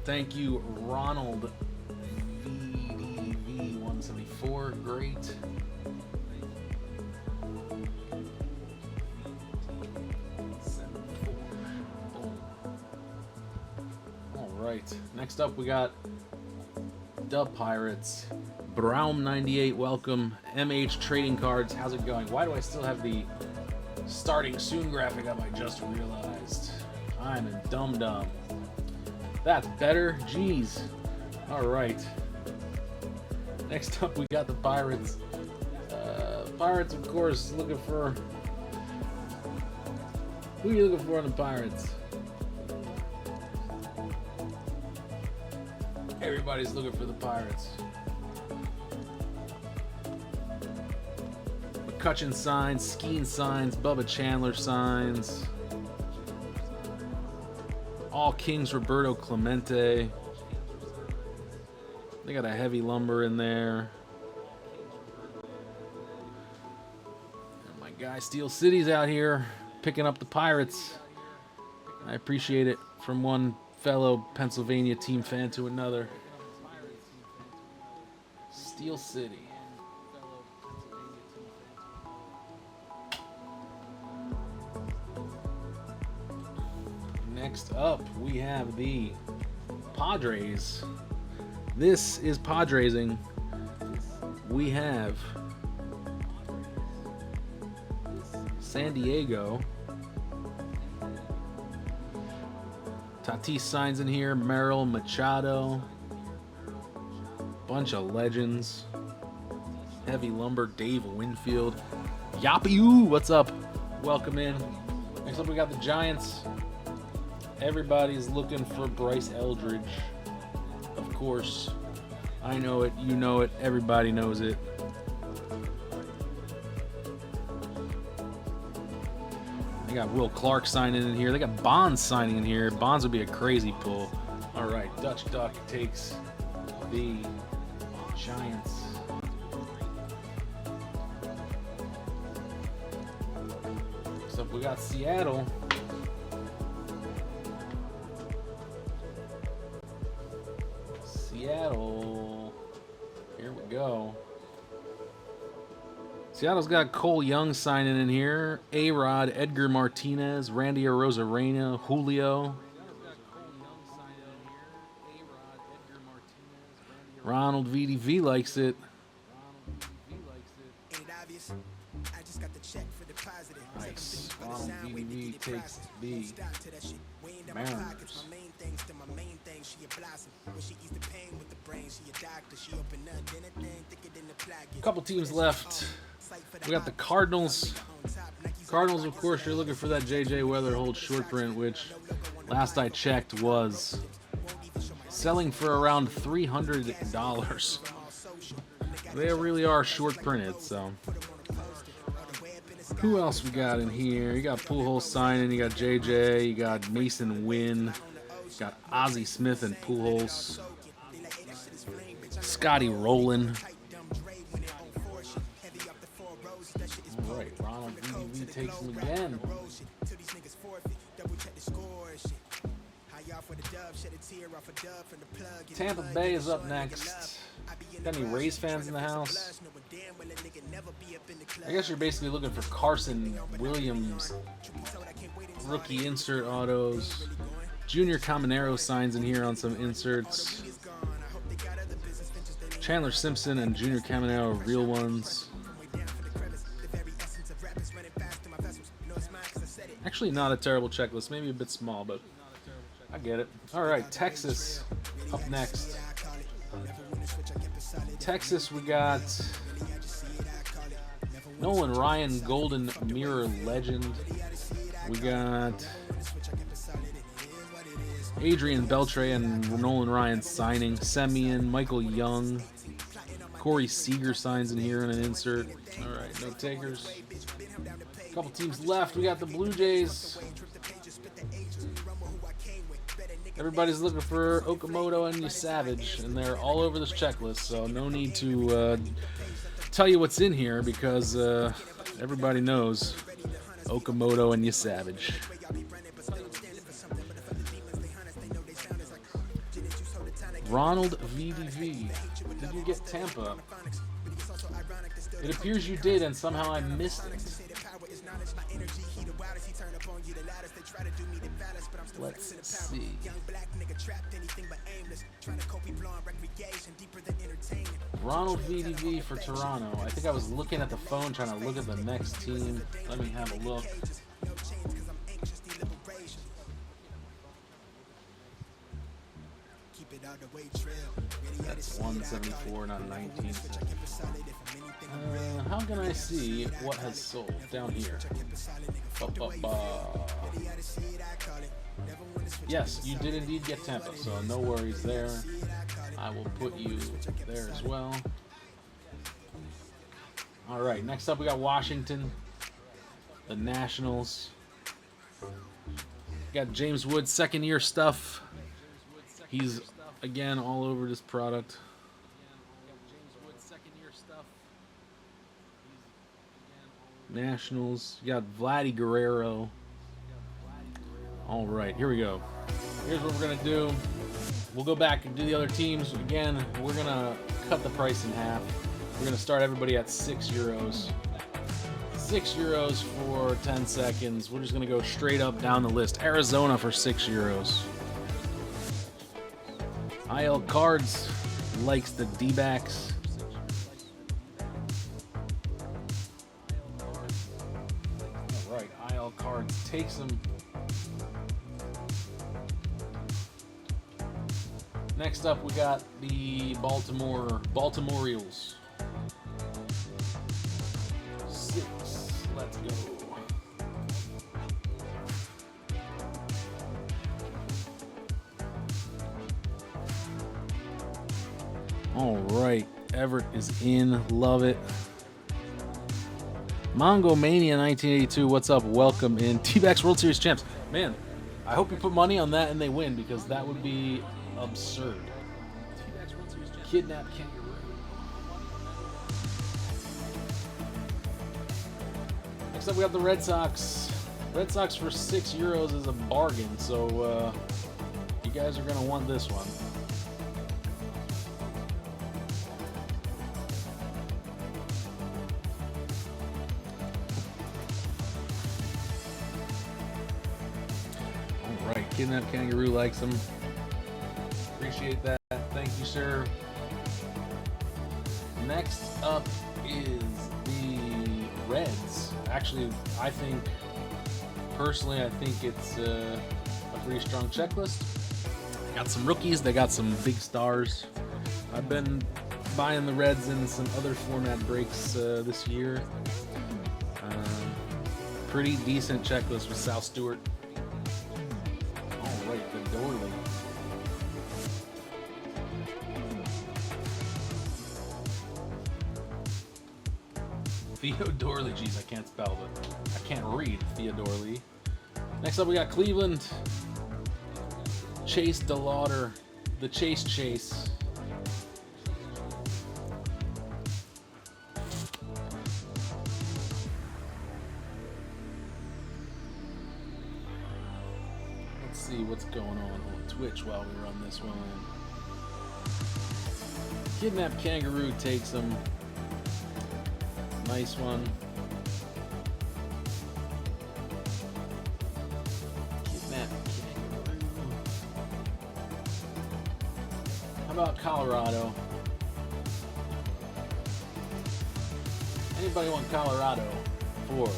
Thank you, Ronald VDV 174. Great. All right. Next up, we got Dub Pirates. Brown 98, welcome. MH Trading Cards, how's it going? Why do I still have the starting soon graphic up? I just realized. I'm a dum-dum. That's better. Jeez. All right. Next up, we got the Pirates. Pirates, of course, looking for... Who are you looking for on the Pirates? Everybody's looking for the Pirates. McCutcheon signs, Skeen signs, Bubba Chandler signs. All Kings Roberto Clemente. They got a heavy lumber in there. And my guy Steel City's out here picking up the Pirates. I appreciate it from one fellow Pennsylvania team fan to another. Steel City. Next up, we have the Padres. This is Padresing. We have San Diego. Tatis signs in here. Merrill, Machado. Bunch of legends. Heavy lumber, Dave Winfield. Yappy-oo, what's up? Welcome in. Next up, we got the Giants. Everybody's looking for Bryce Eldridge. Of course. I know it, you know it, everybody knows it. They got Will Clark signing in here. They got Bonds signing in here. Bonds would be a crazy pull. All right, Dutch Duck takes the Giants. So we got Seattle. Seattle. Here we go. Seattle's got Cole Young signing in here. A-Rod, Edgar Martinez, Randy Arozarena, Julio. Ronald VDV likes it. Nice. Ronald VDV takes the Mariners. A couple teams left. We got the Cardinals. Cardinals, of course, you're looking for that JJ Weatherhold short print, which last I checked was selling for around $300. They really are short printed, so. Who else we got in here? You got Pujols signing, you got JJ, you got Mason Wynn, you got Ozzie Smith and Pujols, Scotty Rowland. All right, Ronald VDV takes him again. Tampa Bay is up next. Got any Rays fans in the house? I guess you're basically looking for Carson Williams rookie insert autos. Junior Caminero signs in here on some inserts. Chandler Simpson and Junior Caminero real ones. Actually not a terrible checklist, maybe a bit small, but I get it. All right, Texas up next. Texas, we got Nolan Ryan, Golden Mirror Legend. We got Adrian Beltre and Nolan Ryan signing. Semien, Michael Young, Corey Seager signs in here in an insert. All right, no takers. A couple teams left. We got the Blue Jays. Everybody's looking for Okamoto and Savage, and they're all over this checklist, so no need to tell you what's in here because everybody knows Okamoto and Savage. Ronald VDV. Did you get Tampa? It appears you did, and somehow I missed it. Let's see. Ronald VDV for Toronto. I think I was looking at the phone trying to look at the next team. Let me have a look. That's 174, not 19. How can I see what has sold down here? Yes, you did indeed get Tampa, so no worries there. I will put you there as well. All right, next up we got Washington, the Nationals. Got James Wood, second year stuff. He's again all over this product. Nationals. You got Vladdy Guerrero. All right, here we go. Here's what we're gonna do. We'll go back and do the other teams again. We're gonna cut the price in half. We're gonna start everybody at €6. €6 for 10 seconds. We're just gonna go straight up down the list. Arizona for €6. IL Cards likes the D-backs. All right, IL Cards takes them. Next up, we got the Baltimore Orioles. 6. Let's go. All right, Everett is in. Love it. Mongo Mania 1982. What's up? Welcome in. T-Backs World Series champs. Man, I hope you put money on that and they win, because that would be absurd. Kidnap Kangaroo. Next up, we got the Red Sox. Red Sox for €6 is a bargain, so you guys are going to want this one. All right, Kidnap Kangaroo likes them. Appreciate that. Thank you, sir. Next up is the Reds. Actually, personally, I think it's a pretty strong checklist. Got some rookies. They got some big stars. I've been buying the Reds in some other format breaks this year. Pretty decent checklist with Sal Stewart. All right, the Dorley. Theodore Lee. Jeez, I can't spell, but I can't read Theodore Lee. Next up, we got Cleveland. Chase DeLauder. The Chase. Let's see what's going on Twitch while we run this one. Kidnap Kangaroo takes them. Nice one. Kidnap Kangaroo. How about Colorado? Anybody want Colorado for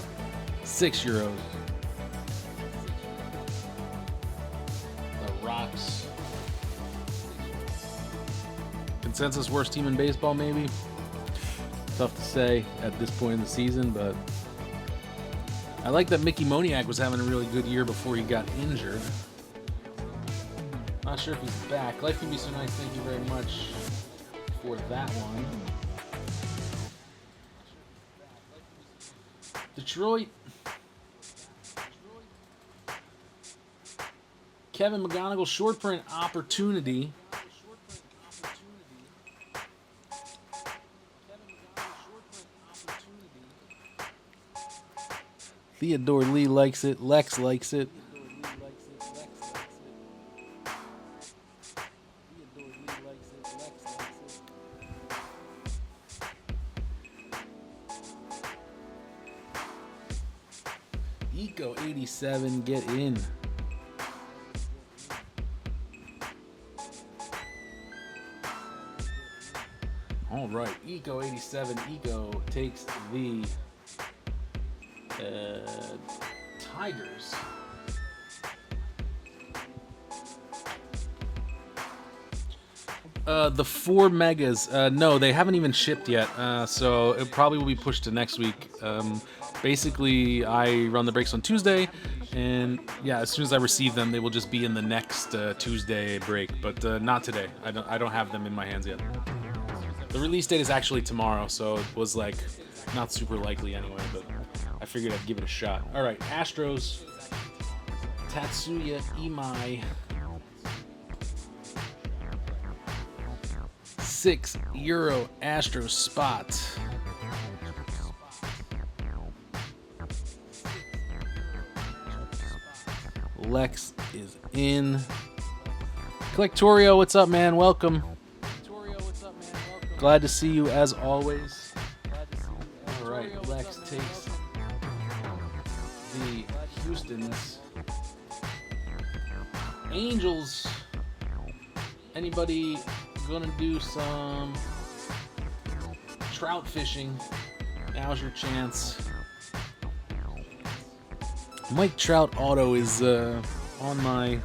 €6? The Rocks. Consensus worst team in baseball, maybe? Tough to say at this point in the season, but I like that Mickey Moniak was having a really good year before he got injured. Not sure if he's back. Life can be so nice. Thank you very much for that one. Detroit. Kevin McGonigal short print opportunity. Theodore Lee likes it. Lex likes it. Eco 87, get in. All right, Eco 87. Eco takes the Tigers. The 4 megas. No, they haven't even shipped yet. So it probably will be pushed to next week. Basically, I run the breaks on Tuesday, and yeah, as soon as I receive them, they will just be in the next Tuesday break. But not today. I don't have them in my hands yet. The release date is actually tomorrow, so it was like not super likely anyway. But I figured I'd give it a shot. All right, Astros. Tatsuya Imai. €6 Astros spot. Lex is in. Collectorio, what's up, man? Welcome. Glad to see you as always. All right, Lex takes the Houston's. Angels. Anybody gonna do some trout fishing? Now's your chance. Mike Trout auto is on my.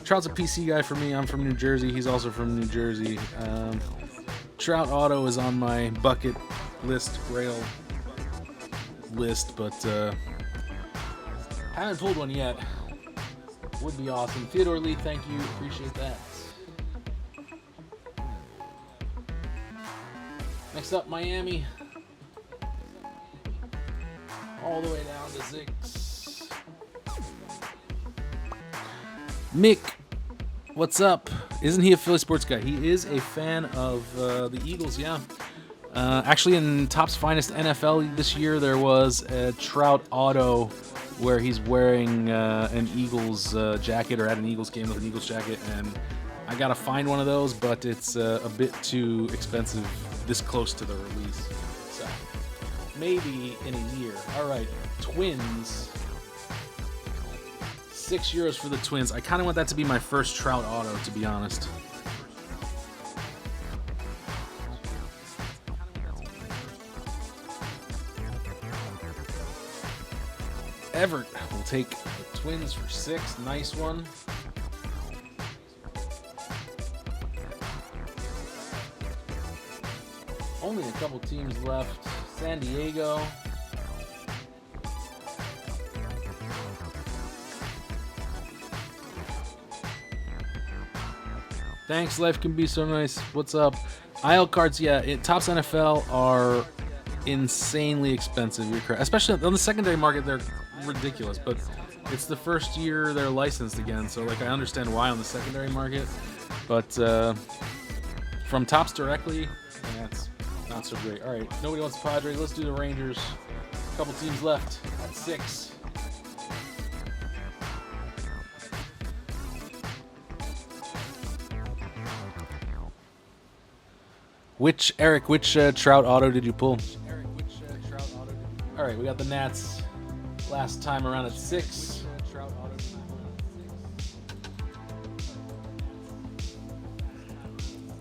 Trout's a PC guy for me. I'm from New Jersey. He's also from New Jersey. Trout auto is on my bucket list, rail list, but haven't pulled one yet. Would be awesome. Theodore Lee, thank you. Appreciate that. Next up, Miami. All the way down to 6. Mick, what's up? Isn't he a Philly sports guy? He is a fan of the Eagles, yeah. Actually, in Topps Finest NFL this year, there was a Trout auto where he's wearing an Eagles jacket, or at an Eagles game with an Eagles jacket, and I gotta find one of those, but it's a bit too expensive this close to the release. So maybe in a year. All right, Twins. €6 for the Twins. I kind of want that to be my first Trout auto, to be honest. Everett will take the Twins for 6. Nice one. Only a couple teams left. San Diego. Thanks, life can be so nice. What's up? IL cards, yeah, Topps NFL are insanely expensive. You're correct. Especially on the secondary market, they're ridiculous. But it's the first year they're licensed again, so like I understand why on the secondary market. But from Topps directly, that's not so great. All right, nobody wants the Padres. Let's do the Rangers. A couple teams left at 6. Which Trout auto did you pull? All right, we got the Nats last time around at 6.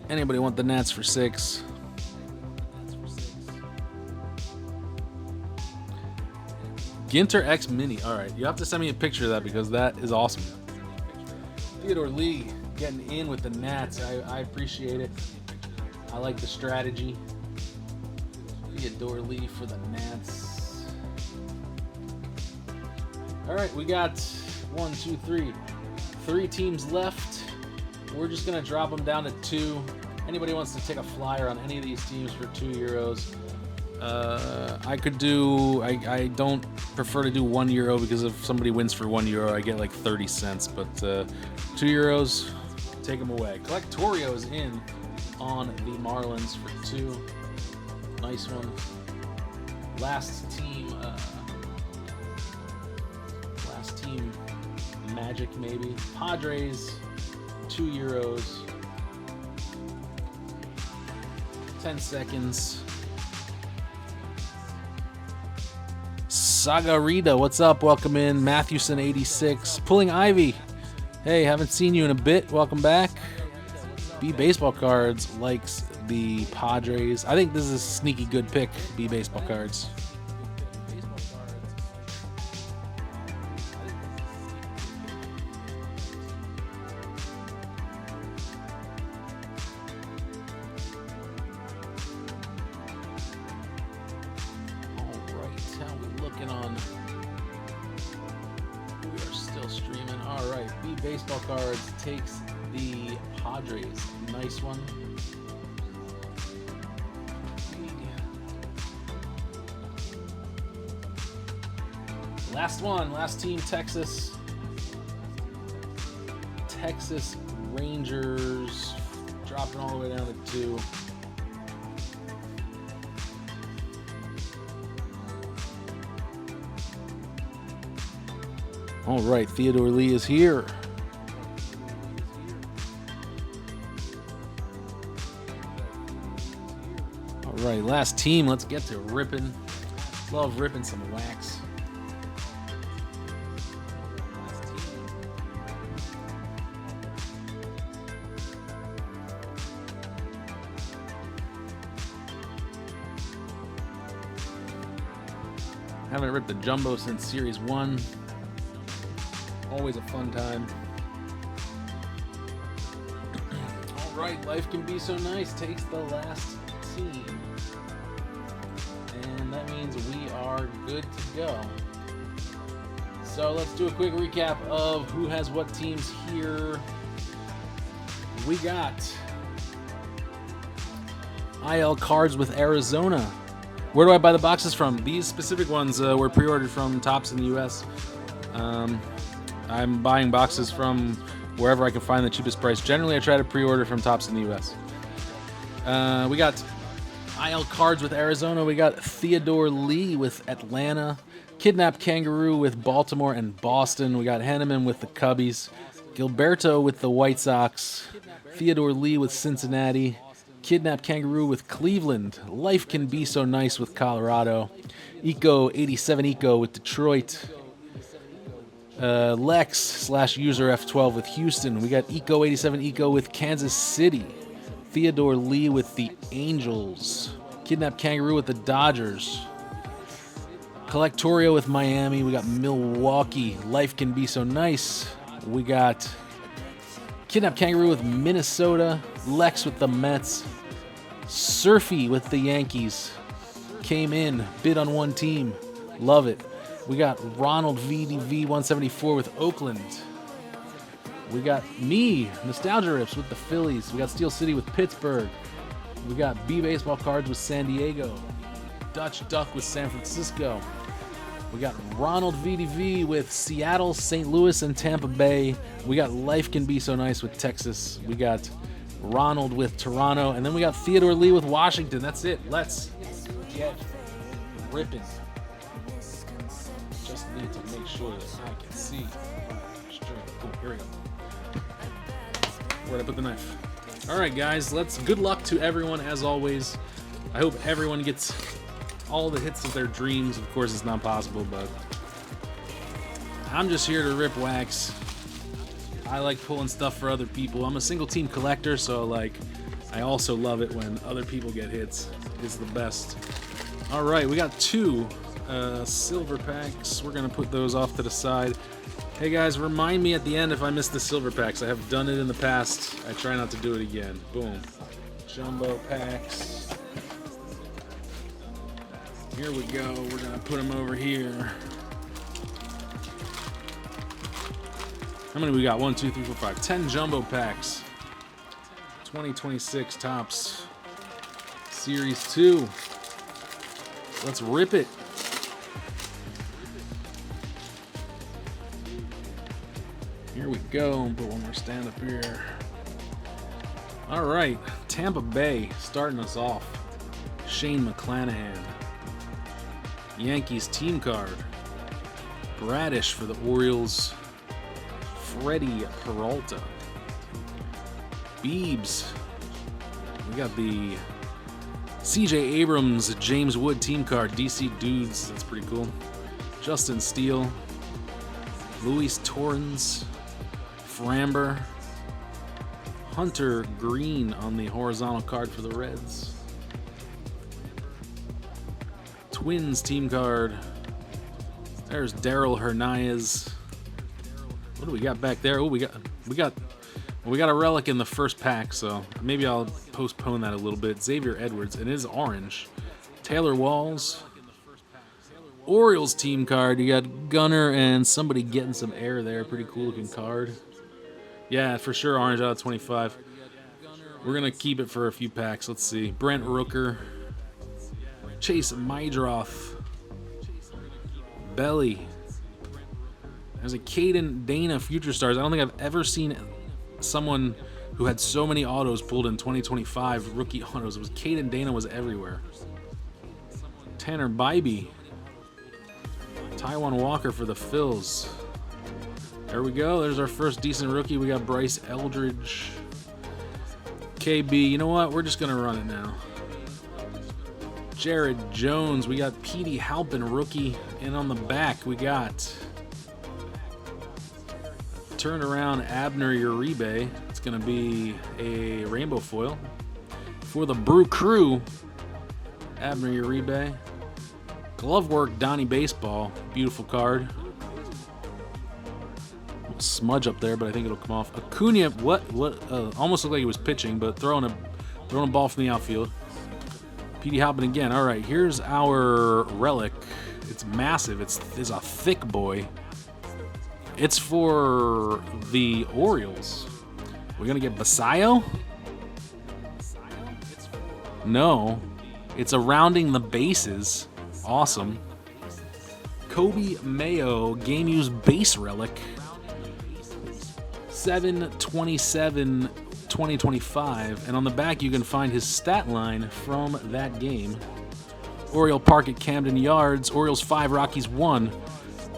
Anybody want the Nats for 6? Ginter X Mini. All right, you have to send me a picture of that because that is awesome. Theodore Lee getting in with the Nats. I appreciate it. I like the strategy. Theodore Lee for the Nats. All right, we got 1, 2, 3. 3 teams left. We're just going to drop them down to 2. Anybody wants to take a flyer on any of these teams for €2? I could do. I don't prefer to do €1 because if somebody wins for €1, I get like 30 cents. But €2, take them away. Collectorio is in on the Marlins for 2. Nice one. Last team. Magic maybe. Padres. €2. 10 seconds. Saga Rita, what's up? Welcome in. Matthewson 86. Pulling Ivy. Hey, haven't seen you in a bit. Welcome back. B Baseball Cards likes the Padres. I think this is a sneaky good pick, B Baseball Cards. Baseball Cards takes the Padres. Nice one. Last one. Last team, Texas. Texas Rangers. Dropping all the way down to 2. All right, Theodore Lee is here. All right, last team. Let's get to ripping. Love ripping some wax. Haven't ripped the jumbo since Series 1. Always a fun time. All right, life can be so nice. Takes the last team. And that means we are good to go. So let's do a quick recap of who has what teams here. We got IL Cards with Arizona. Where do I buy the boxes from? These specific ones were pre-ordered from Topps in the US. I'm buying boxes from wherever I can find the cheapest price. Generally, I try to pre-order from Topps in the US. We got IL Cards with Arizona. We got Theodore Lee with Atlanta. Kidnapped Kangaroo with Baltimore and Boston. We got Henneman with the Cubbies. Gilberto with the White Sox. Theodore Lee with Cincinnati. Kidnapped Kangaroo with Cleveland. Life Can Be So Nice with Colorado. Eco 87 Eco with Detroit. Lex/user F12 with Houston. We got Eco 87 Eco with Kansas City. Theodore Lee with the Angels. Kidnapped Kangaroo with the Dodgers. Collectorio with Miami. We got Milwaukee. Life Can Be So Nice. We got Kidnapped Kangaroo with Minnesota. Lex with the Mets. Surfy with the Yankees. Came in, bid on one team. Love it. We got Ronald VDV 174 with Oakland. We got me, nostalgiarips with the Phillies. We got Steel City with Pittsburgh. We got B Baseball Cards with San Diego. Dutch Duck with San Francisco. We got Ronald VDV with Seattle, St. Louis, and Tampa Bay. We got Life Can Be So Nice with Texas. We got Ronald with Toronto. And then we got Theodore Lee with Washington. That's it. Let's get ripping. Just need to make sure that I can see. Cool, here we go. Where'd I put the knife? All right, guys. Good luck to everyone as always. I hope everyone gets all the hits of their dreams. Of course, it's not possible, but I'm just here to rip wax. I like pulling stuff for other people. I'm a single team collector, so I also love it when other people get hits. It's the best. All right, we got 2 silver packs. We're gonna put those off to the side. Hey guys, remind me at the end if I missed the silver packs. I have done it in the past. I try not to do it again. Boom. Jumbo packs. Here we go. We're gonna put them over here. How many we got? 1, 2, 3, 4, 5. 10 jumbo packs. 2026 Topps Series 2. Let's rip it. Here we go. Put one more stand up here. All right, Tampa Bay starting us off. Shane McClanahan. Yankees team card. Bradish for the Orioles. Freddie Peralta. Beebs. We got the CJ Abrams James Wood team card. DC Dudes. That's pretty cool. Justin Steele, Luis Torrens, Framber, Hunter Green on the horizontal card for the Reds. Twins team card. There's Daryl Hernandez. What do we got back there? Oh, we got a relic in the first pack, so maybe I'll postpone that a little bit. Xavier Edwards, and it is orange. Taylor Walls. Orioles team card. You got Gunner and somebody getting some air there. Pretty cool looking card. Yeah, for sure, orange out of 25. We're going to keep it for a few packs. Let's see. Brent Rooker. Chase Mydroth. Belly. There's a Caden Dana Future Stars. I don't think I've ever seen someone who had so many autos pulled in 2025 rookie autos. It was Caden Dana was everywhere. Tanner Bybee. Taiwan Walker for the Phils. There we go. There's our first decent rookie. We got Bryce Eldridge. KB. You know what? We're just going to run it now. Jared Jones. We got Petey Halpin, rookie. And on the back, we got turn around Abner Uribe. It's going to be a rainbow foil. For the Brew Crew, Abner Uribe. Glove work, Donnie Baseball. Beautiful card. Smudge up there, but I think it'll come off. Acuna, almost looked like he was pitching, but throwing a ball from the outfield. Petey Halpin again. All right, here's our relic. It's massive. It's a thick boy. It's for the Orioles. We're gonna get Basayo? No, it's a rounding the bases. Awesome. Kobe Mayo game used base relic. 7/27/2025, and on the back you can find his stat line from that game. Oriole Park at Camden Yards. Orioles 5, Rockies 1.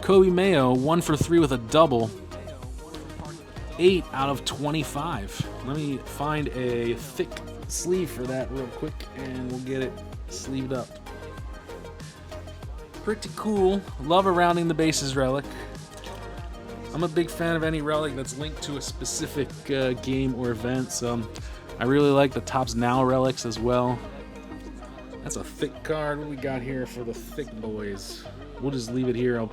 Kobe Mayo 1 for 3 with a double. 8 out of 25. Let me find a thick sleeve for that real quick, and we'll get it sleeved up. Pretty cool. Love a rounding the bases relic. I'm a big fan of any relic that's linked to a specific game or event, so I really like the Topps Now relics as well. That's a thick card. What do we got here for the thick boys? We'll just leave it here. I will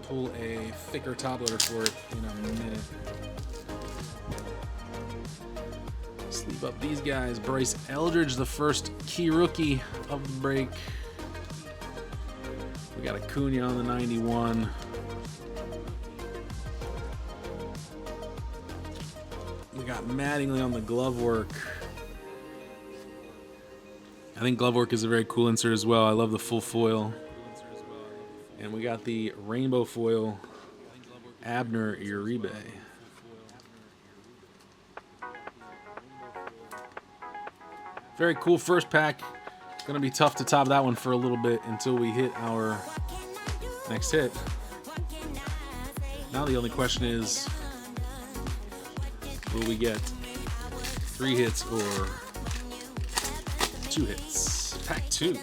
pull a thicker top loader for it in a minute. Sleeve up these guys. Bryce Eldridge, the first key rookie of the break. We got Acuna on the 91. We got Mattingly on the glove work. I think glove work is a very cool insert as well. I love the full foil. And we got the rainbow foil Abner Uribe. Very cool first pack. Gonna be tough to top that one for a little bit until we hit our next hit. Now the only question is, will we get 3 hits or 2 hits? Pack 2.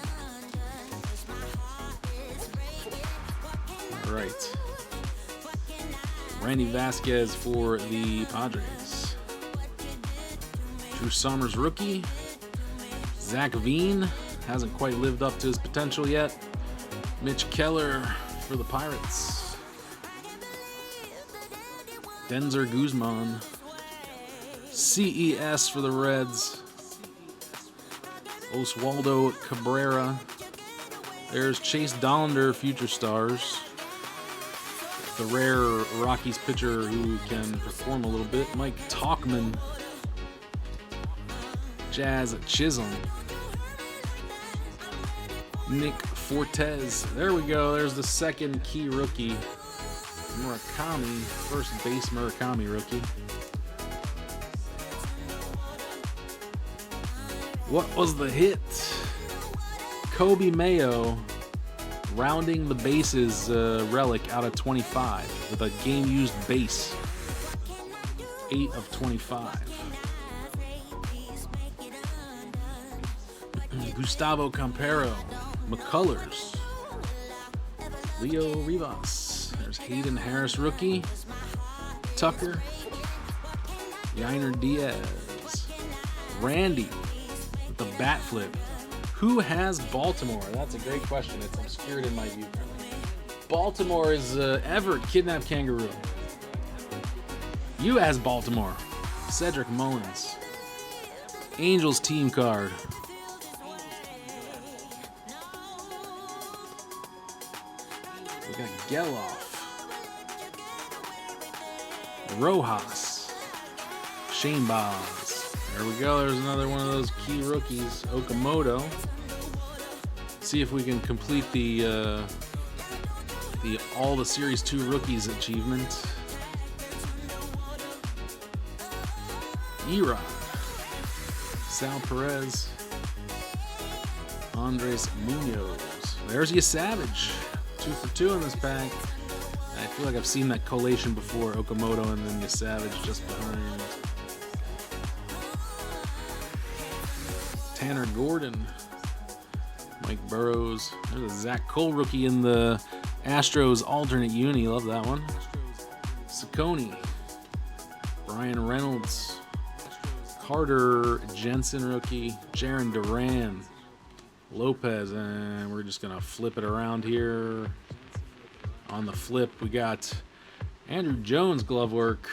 All right. Randy Vasquez for the Padres. Drew Summers rookie. Zach Veen hasn't quite lived up to his potential yet. Mitch Keller for the Pirates. Denzer Guzman. CES for the Reds. Oswaldo Cabrera. There's Chase Dollander, Future Stars. The rare Rockies pitcher who can perform a little bit. Mike Tauchman. Jazz Chisholm. Nick Fortes. There we go. There's the second key rookie. Murakami, first base Murakami rookie. What was the hit? Kobe Mayo, rounding the bases relic out of 25 with a game used base. 8 of 25. Gustavo Campero, McCullers. Leo Rivas. There's Hayden Harris, rookie. Tucker. Yainer Diaz. Randy with the bat flip. Who has Baltimore? That's a great question. It's obscured in my view. Baltimore is Everett, Kidnapped Kangaroo. You has Baltimore. Cedric Mullins. Angels team card. We got Geloff. Rojas. Shane Boz. There we go. There's another one of those key rookies. Okamoto. See if we can complete the all the Series 2 rookies achievement. Erod. Sal Perez. Andres Munoz. There's your Savage. 2 for 2 in this pack. I feel like I've seen that collation before. Okamoto and then your Savage just behind. Tanner Gordon. Mike Burrows. There's a Zach Cole rookie in the Astros alternate uni. Love that one. Saccone. Brian Reynolds. Carter Jensen rookie. Jaron Duran. Lopez. And we're just going to flip it around here. On the flip, we got Andrew Jones glove work.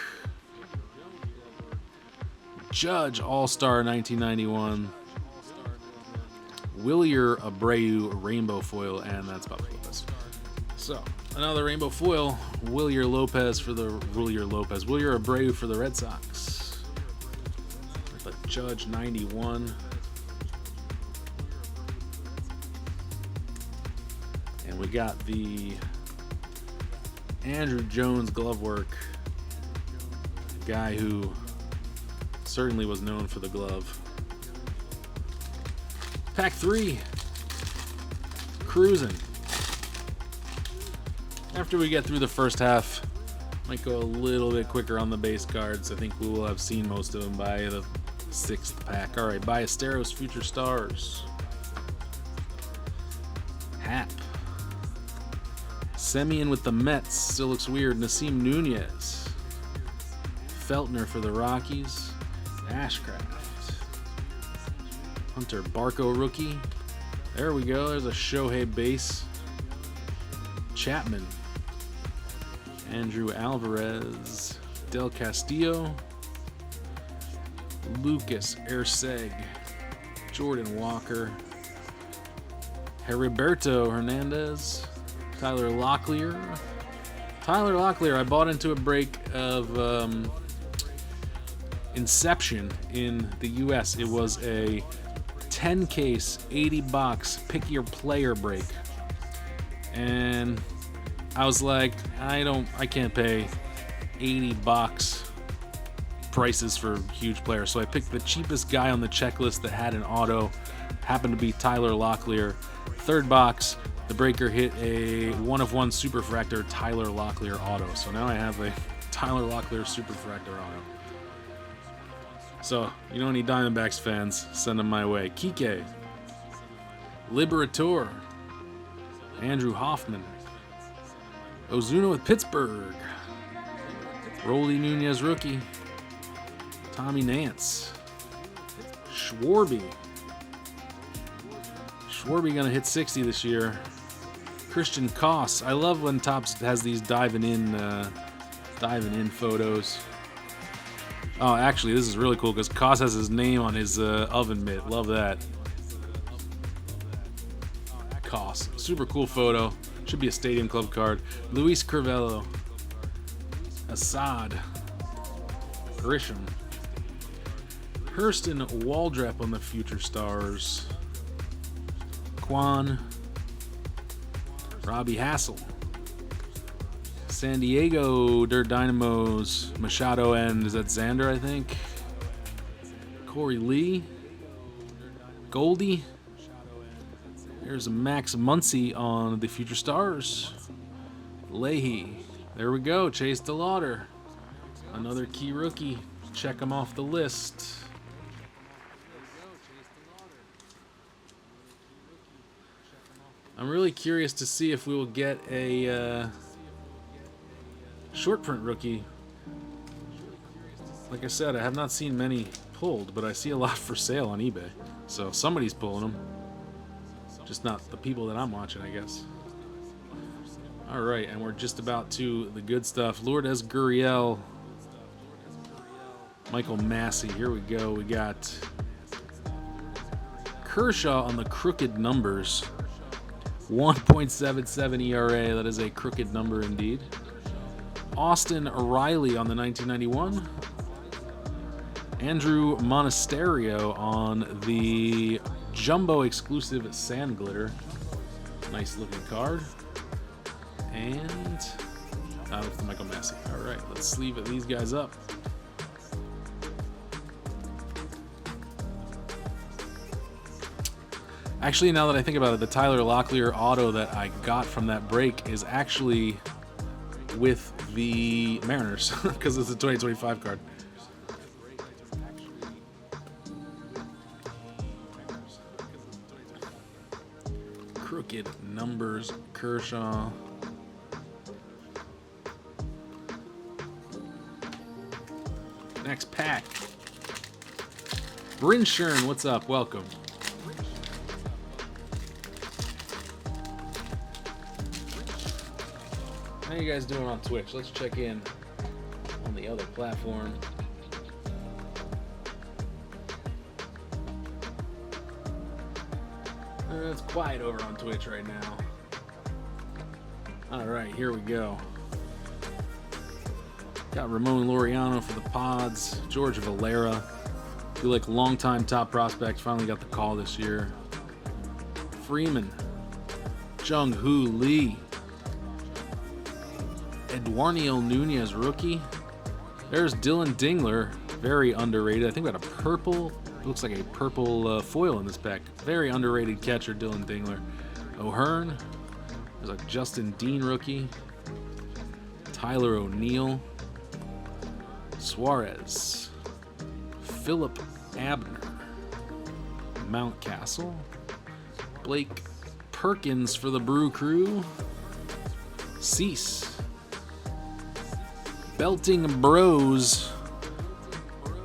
Judge All-Star 1991. Wilyer Abreu rainbow foil, and that's about Lopez. So another rainbow foil. Wilyer Abreu for the Red Sox. The Judge 91. And we got the Andrew Jones glove work. Guy who certainly was known for the glove. Pack 3. Cruising. After we get through the first half, might go a little bit quicker on the base cards. I think we will have seen most of them by the 6th pack. All right, Ballesteros Future Stars. Hap. Semien with the Mets. Still looks weird. Nasim Nunez. Feltner for the Rockies. Ashcraft. Hunter Barco rookie. There we go. There's a Shohei base. Chapman. Andrew Alvarez. Del Castillo. Lucas Erceg. Jordan Walker. Heriberto Hernandez. Tyler Locklear. I bought into a break of Inception in the US. It was a 10 case, 80 box, pick your player break. And I was like, I can't pay 80 box prices for huge players. So I picked the cheapest guy on the checklist that had an auto. Happened to be Tyler Locklear. Third box, the breaker hit a 1/1 Superfractor Tyler Locklear auto. So now I have a Tyler Locklear Superfractor auto. So, you know any Diamondbacks fans, send them my way. Kike. Liberator. Andrew Hoffman. Ozuna with Pittsburgh. Rolly Nunez rookie. Tommy Nance. Schwarby gonna hit 60 this year. Christian Koss. I love when Topps has these diving in photos. Oh, actually, this is really cool because Koss has his name on his oven mitt. Love that. Koss. Super cool photo. Should be a Stadium Club card. Luis Crivello. Assad. Grisham. Hurston Waldrep on the Future Stars. Quan. Robbie Hassel. San Diego Dirt Dynamos, Machado, and is that Xander, I think? Corey Lee. Goldie. There's a Max Muncy on the Future Stars. Leahy. There we go. Chase DeLauder. Another key rookie. Check him off the list. I'm really curious to see if we will get a short print rookie. Like I said, I have not seen many pulled, but I see a lot for sale on eBay. So somebody's pulling them. Just not the people that I'm watching, I guess. All right, and we're just about to the good stuff. Lourdes Gurriel, Michael Massey. Here we go. We got Kershaw on the crooked numbers. 1.77 ERA. That is a crooked number indeed. Austin Riley on the 1991. Andrew Monasterio on the Jumbo exclusive Sand Glitter. Nice looking card. And out of the Michael Massey. All right, let's sleeve these guys up. Actually, now that I think about it, the Tyler Locklear auto that I got from that break is actually with the Mariners because it's a 2025 card. Crooked numbers, Kershaw. Next pack. Bryn Shern, what's up? Welcome. How you guys doing on Twitch? Let's check in on the other platform. It's quiet over on Twitch right now. All right, here we go. Got Ramon Laureano for the Pods. George Valera. Feel like longtime top prospect. Finally got the call this year. Freeman. Jung-Hoo Lee. Eduardo Nunez, rookie. There's Dylan Dingler. Very underrated. I think we got a purple. Looks like a purple foil in this pack. Very underrated catcher, Dylan Dingler. O'Hearn. There's a Justin Dean rookie. Tyler O'Neill. Suarez. Philip Abner. Mountcastle. Blake Perkins for the Brew Crew. Cease. Belting Bros.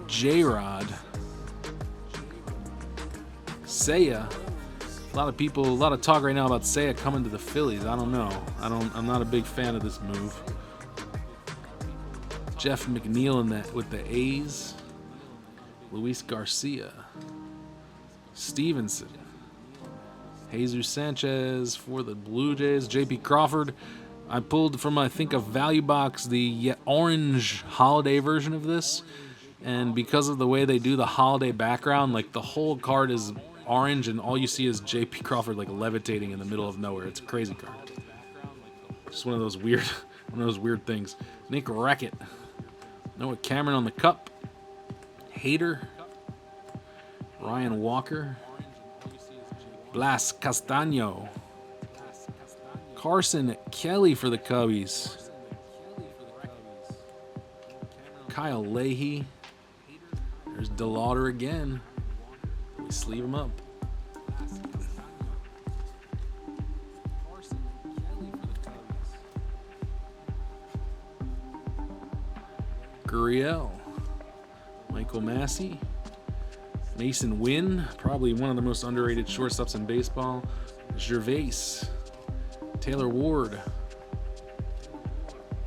J-Rod. Seiya. A lot of talk right now about Seiya coming to the Phillies. I don't know. I'm not a big fan of this move. Jeff McNeil with the A's. Luis Garcia. Stevenson. Jesus Sanchez for the Blue Jays. JP Crawford. I pulled from, I think, a value box the orange holiday version of this. And because of the way they do the holiday background, like the whole card is orange and all you see is JP Crawford like levitating in the middle of nowhere. It's a crazy card. Just one of those weird things. Nick Rackett. Noah Cameron on the cup. Hader. Ryan Walker. Blas Castaño. Carson Kelly for the Cubbies. Kyle Leahy. There's DeLauder again. We sleeve him up. Gurriel. Michael Massey. Mason Wynn, probably one of the most underrated shortstops in baseball. Gervais. Taylor Ward.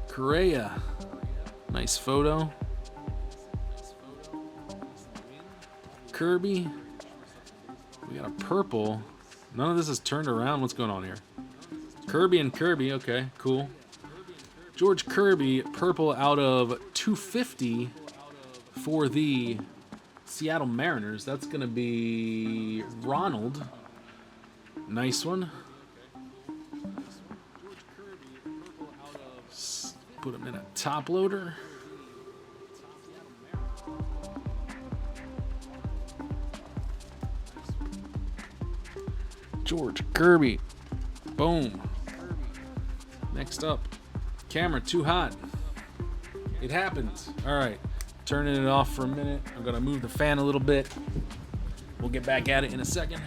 Correa. Nice photo. Kirby. We got a purple. None of this is turned around. What's going on here? Kirby and Kirby. Okay, cool. George Kirby, purple out of 250 for the Seattle Mariners. That's going to be Ronald. Nice one. Put him in a top loader. George Kirby. Boom. Next up, camera too hot. It happens. All right, turning it off for a minute. I'm gonna move the fan a little bit. We'll get back at it in a second.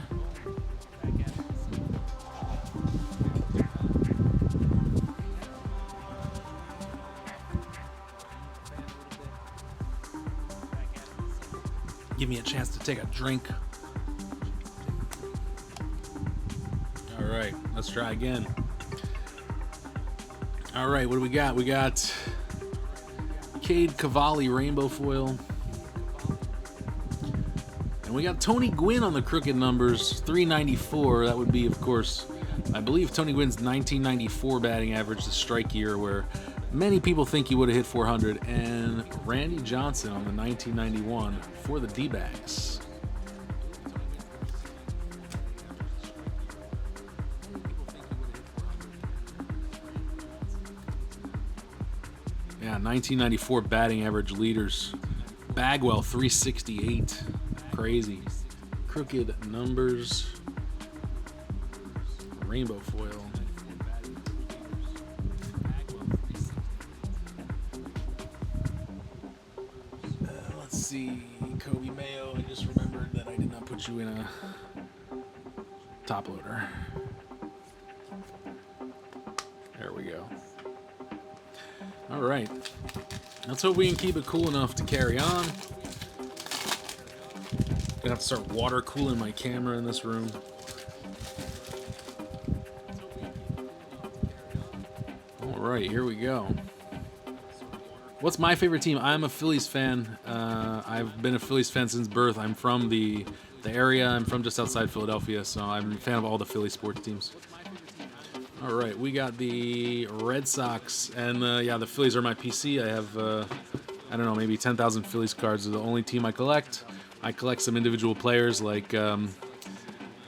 Give me a chance to take a drink. All right, let's try again. All right, what do we got? We got Cade Cavalli Rainbow Foil. And we got Tony Gwynn on the crooked numbers, 394. That would be, of course, I believe Tony Gwynn's 1994 batting average, the strike year where many people think he would have hit 400. And Randy Johnson on the 1991 for the D-backs. Yeah, 1994 batting average leaders. Bagwell, 368. Crazy. Crooked numbers. Rainbow foil. Let's see. Kobe Mayo. I just remembered that I did not put you in a top loader. There we go. All right. Let's hope we can keep it cool enough to carry on. Gonna have to start water cooling my camera in this room. All right, here we go. What's my favorite team? I'm a Phillies fan. I've been a Phillies fan since birth. I'm from the area. I'm from just outside Philadelphia, so I'm a fan of all the Philly sports teams. All right, we got the Red Sox, and yeah, the Phillies are my PC. I have, I don't know, maybe 10,000 Phillies cards. They're the only team I collect. I collect some individual players like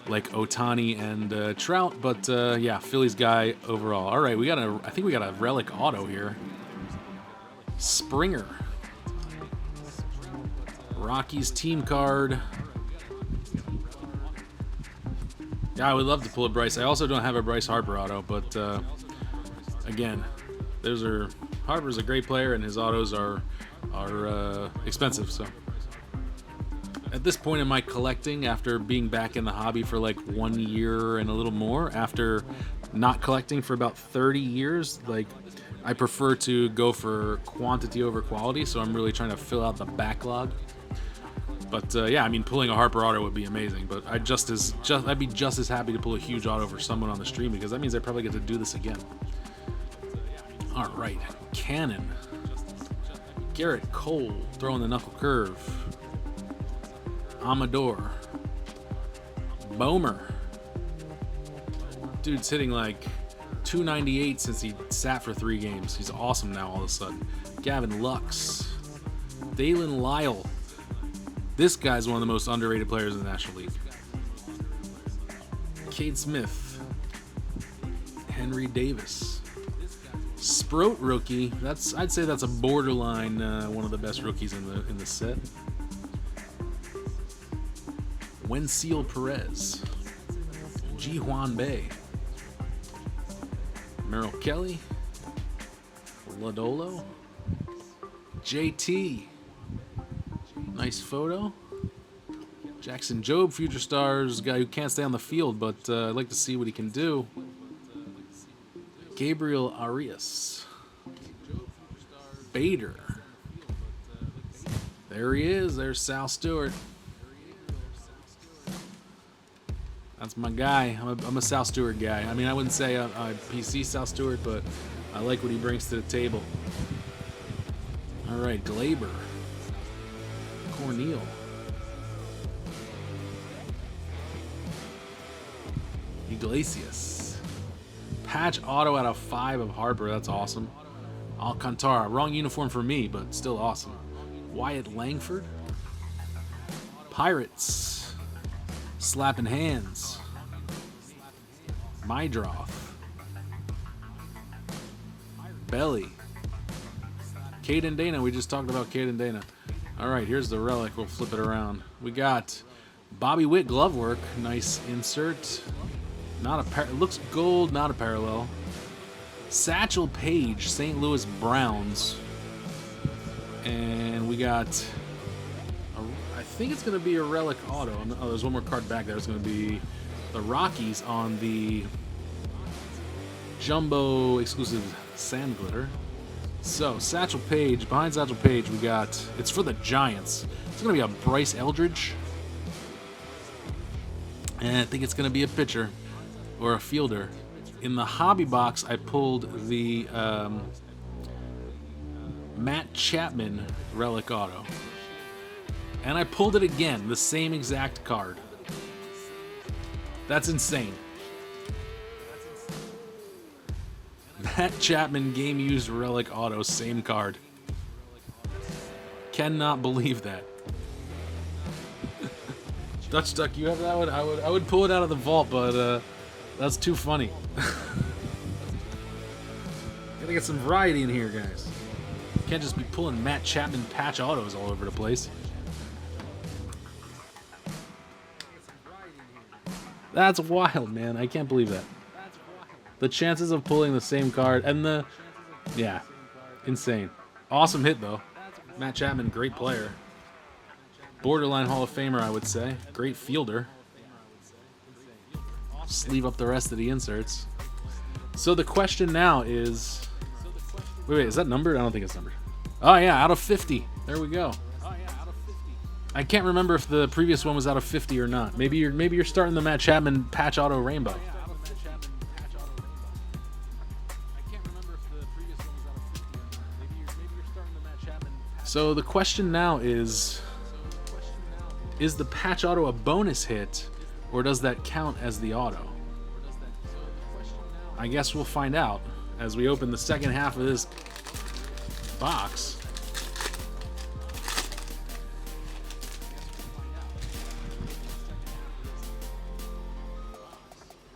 Ohtani and Trout, but yeah, Phillies guy overall. All right, I think we got a relic auto here. Springer. Rockies team card. Yeah, I would love to pull a Bryce. I also don't have a Bryce Harper auto, but again, Harper's a great player, and his autos are expensive. So at this point in my collecting, after being back in the hobby for like 1 year and a little more, after not collecting for about 30 years, like I prefer to go for quantity over quality. So I'm really trying to fill out the backlog. But yeah, I mean, pulling a Harper auto would be amazing. But I'd be just as happy to pull a huge auto for someone on the stream, because that means I probably get to do this again. All right, Cannon, Garrett Cole throwing the knuckle curve, Amador, Bomer. Dude's hitting like 298 since he sat for 3 games. He's awesome now all of a sudden. Gavin Lux, Dalen Lyle. This guy's one of the most underrated players in the National League. Cade Smith, Henry Davis, Sproat rookie. I'd say that's a borderline one of the best rookies in the set. Wensiel Perez, Ji Hwan Bae, Merrill Kelly, Lodolo, JT. Nice photo. Jackson Jobe, Future Stars, guy who can't stay on the field, but I'd like to see what he can do. Gabriel Arias. Bader. There he is. There's Sal Stewart. That's my guy. I'm a Sal Stewart guy. I mean, I wouldn't say I'm PC Sal Stewart, but I like what he brings to the table. All right, Glaber. Cornel. Iglesias. Patch auto out of 5 of Harper. That's awesome. Alcantara. Wrong uniform for me, but still awesome. Wyatt Langford. Pirates. Slapping Hands. Mydroth. Belly. Caden Dana. We just talked about Caden Dana. All right, here's the relic. We'll flip it around. We got Bobby Witt glove work. Nice insert. It looks gold, not a parallel. Satchel Paige, St. Louis Browns. And we got, I think it's going to be a relic auto. Oh, there's one more card back there. It's going to be the Rockies on the Jumbo exclusive Sand Glitter. So, Satchel Paige, behind Satchel Paige, we got, it's for the Giants. It's going to be a Bryce Eldridge. And I think it's going to be a pitcher or a fielder. In the hobby box, I pulled the Matt Chapman Relic Auto. And I pulled it again, the same exact card. That's insane. Matt Chapman Game Used Relic Auto, same card. Cannot believe that. Dutch Duck, you have that one? I would pull it out of the vault, but that's too funny. Gotta get some variety in here, guys. Can't just be pulling Matt Chapman patch autos all over the place. That's wild, man. I can't believe that. The chances of pulling the same card and yeah, insane. Awesome hit, though. Matt Chapman, great player. Borderline Hall of Famer, I would say. Great fielder. Sleeve up the rest of the inserts. So the question now is... Wait, is that numbered? I don't think it's numbered. Oh, yeah, out of 50. There we go. I can't remember if the previous one was out of 50 or not. Maybe you're starting the Matt Chapman Patch Auto Rainbow. So the question now is the Patch Auto a bonus hit, or does that count as the auto? I guess we'll find out as we open the second half of this box.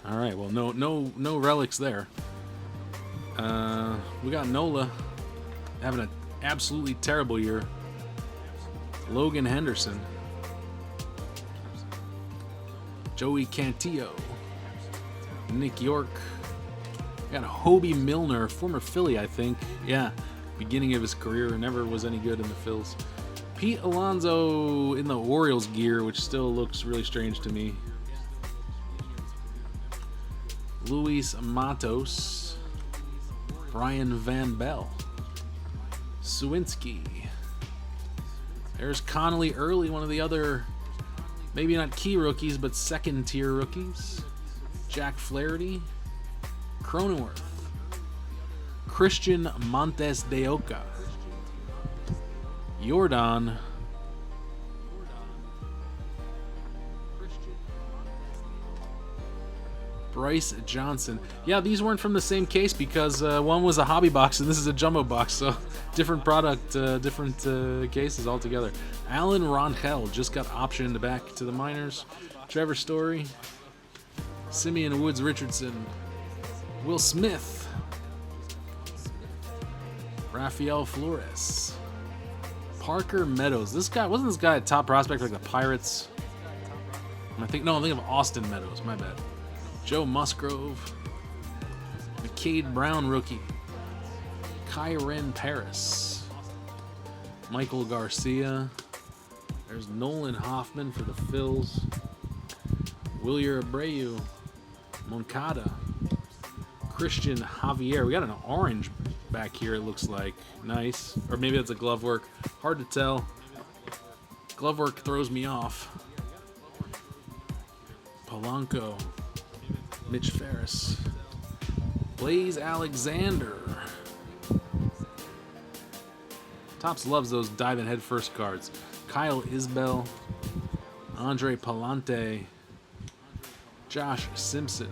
All right, well, no relics there. We got Nola having an absolutely terrible year. Logan Henderson. Joey Cantillo. Nick York. We got Hobie Milner, former Philly, I think. Yeah, beginning of his career, never was any good in the Phils. Pete Alonso in the Orioles gear, which still looks really strange to me. Luis Matos. Brian Van Bell. Sawinski. There's Connolly Early, one of the other, maybe not key rookies, but second tier rookies. Jack Flaherty. Cronenworth. Christian Montes de Oca. Jordan. Bryce Johnson. Yeah, these weren't from the same case because one was a hobby box and this is a jumbo box, so different product, different cases altogether. Alan Rangel just got optioned back to the minors. Trevor Story. Simeon Woods Richardson. Will Smith. Rafael Flores. Parker Meadows. This guy, wasn't this guy a top prospect for like the Pirates? I'm thinking of Austin Meadows, my bad. Joe Musgrove. McCade Brown rookie. Kyren Paris. Michael Garcia. There's Nolan Hoffman for the Phils. Wilyer Abreu. Moncada. Christian Javier. We got an orange back here, it looks like. Nice. Or maybe that's a glove work. Hard to tell. Glove work throws me off. Polanco. Mitch Ferris. Blaze Alexander. Topps loves those diving headfirst cards. Kyle Isbell. Andre Palante. Josh Simpson.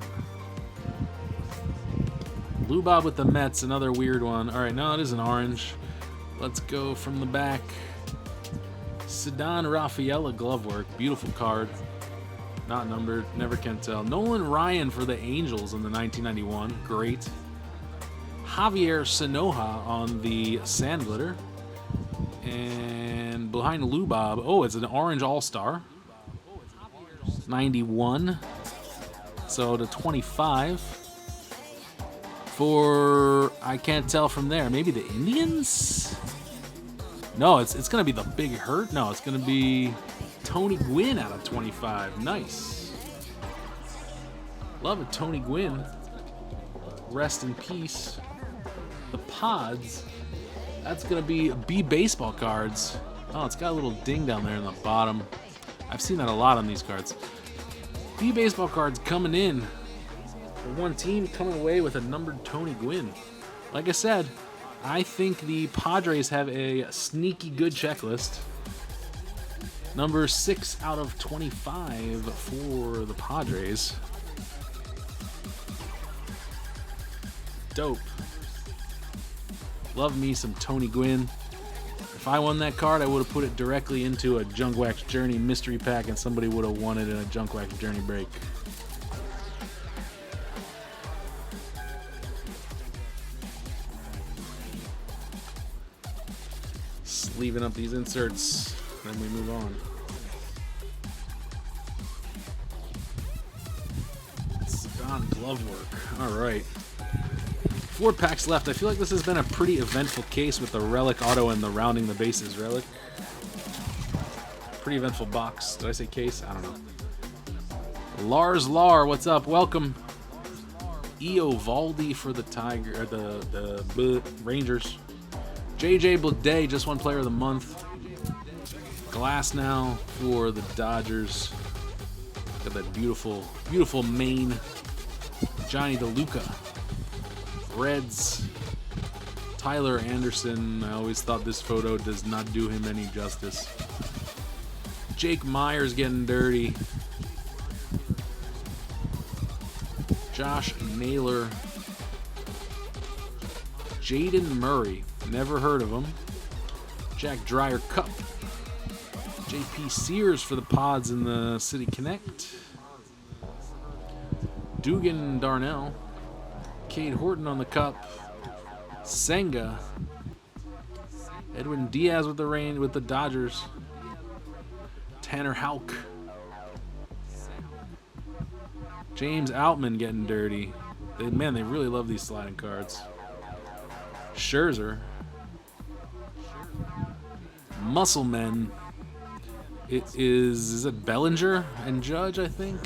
Blue Bob with the Mets, another weird one. All right, no, it is an orange. Let's go from the back. Ceddanne Rafaela glove work. Beautiful card. Not numbered. Never can tell. Nolan Ryan for the Angels in the 1991. Great. Javier Sanoja on the Sand Glitter. And behind Lubob, oh, it's an orange all-star. 91. So to 25. For, I can't tell from there, maybe the Indians? No, it's going to be the Big Hurt. No, it's going to be Tony Gwynn out of 25. Nice. Love it, Tony Gwynn. Rest in peace. The Pods. That's going to be B baseball cards. Oh, it's got a little ding down there in the bottom. I've seen that a lot on these cards. B baseball cards coming in. For one team coming away with a numbered Tony Gwynn. Like I said, I think the Padres have a sneaky good checklist. Number 6 out of 25 for the Padres. Dope. Love me some Tony Gwynn. If I won that card, I would have put it directly into a Junk Wax Journey mystery pack and somebody would have won it in a Junk Wax Journey break. Sleeving up these inserts, then we move on. Spawn glove work. All right. 4 packs left. I feel like this has been a pretty eventful case with the Relic Auto and the Rounding the Bases Relic. Pretty eventful box. Did I say case? I don't know. Lars Lar, what's up? Welcome. Eovaldi for the Tiger, or the Rangers. JJ Bleday, just won Player of the Month. Glass now for the Dodgers. Got that beautiful, beautiful mane. Johnny DeLuca. Reds. Tyler Anderson. I always thought this photo does not do him any justice. Jake Myers getting dirty. Josh Naylor. Jaden Murray. Never heard of him. Jack Dreyer Cup. JP Sears for the Pods in the City Connect. Dugan Darnell. Cade Horton on the Cup. Senga. Edwin Diaz with the Dodgers. Tanner Houck. James Outman getting dirty. Man, they really love these sliding cards. Scherzer. Muscle Men. Is it Bellinger and Judge, I think?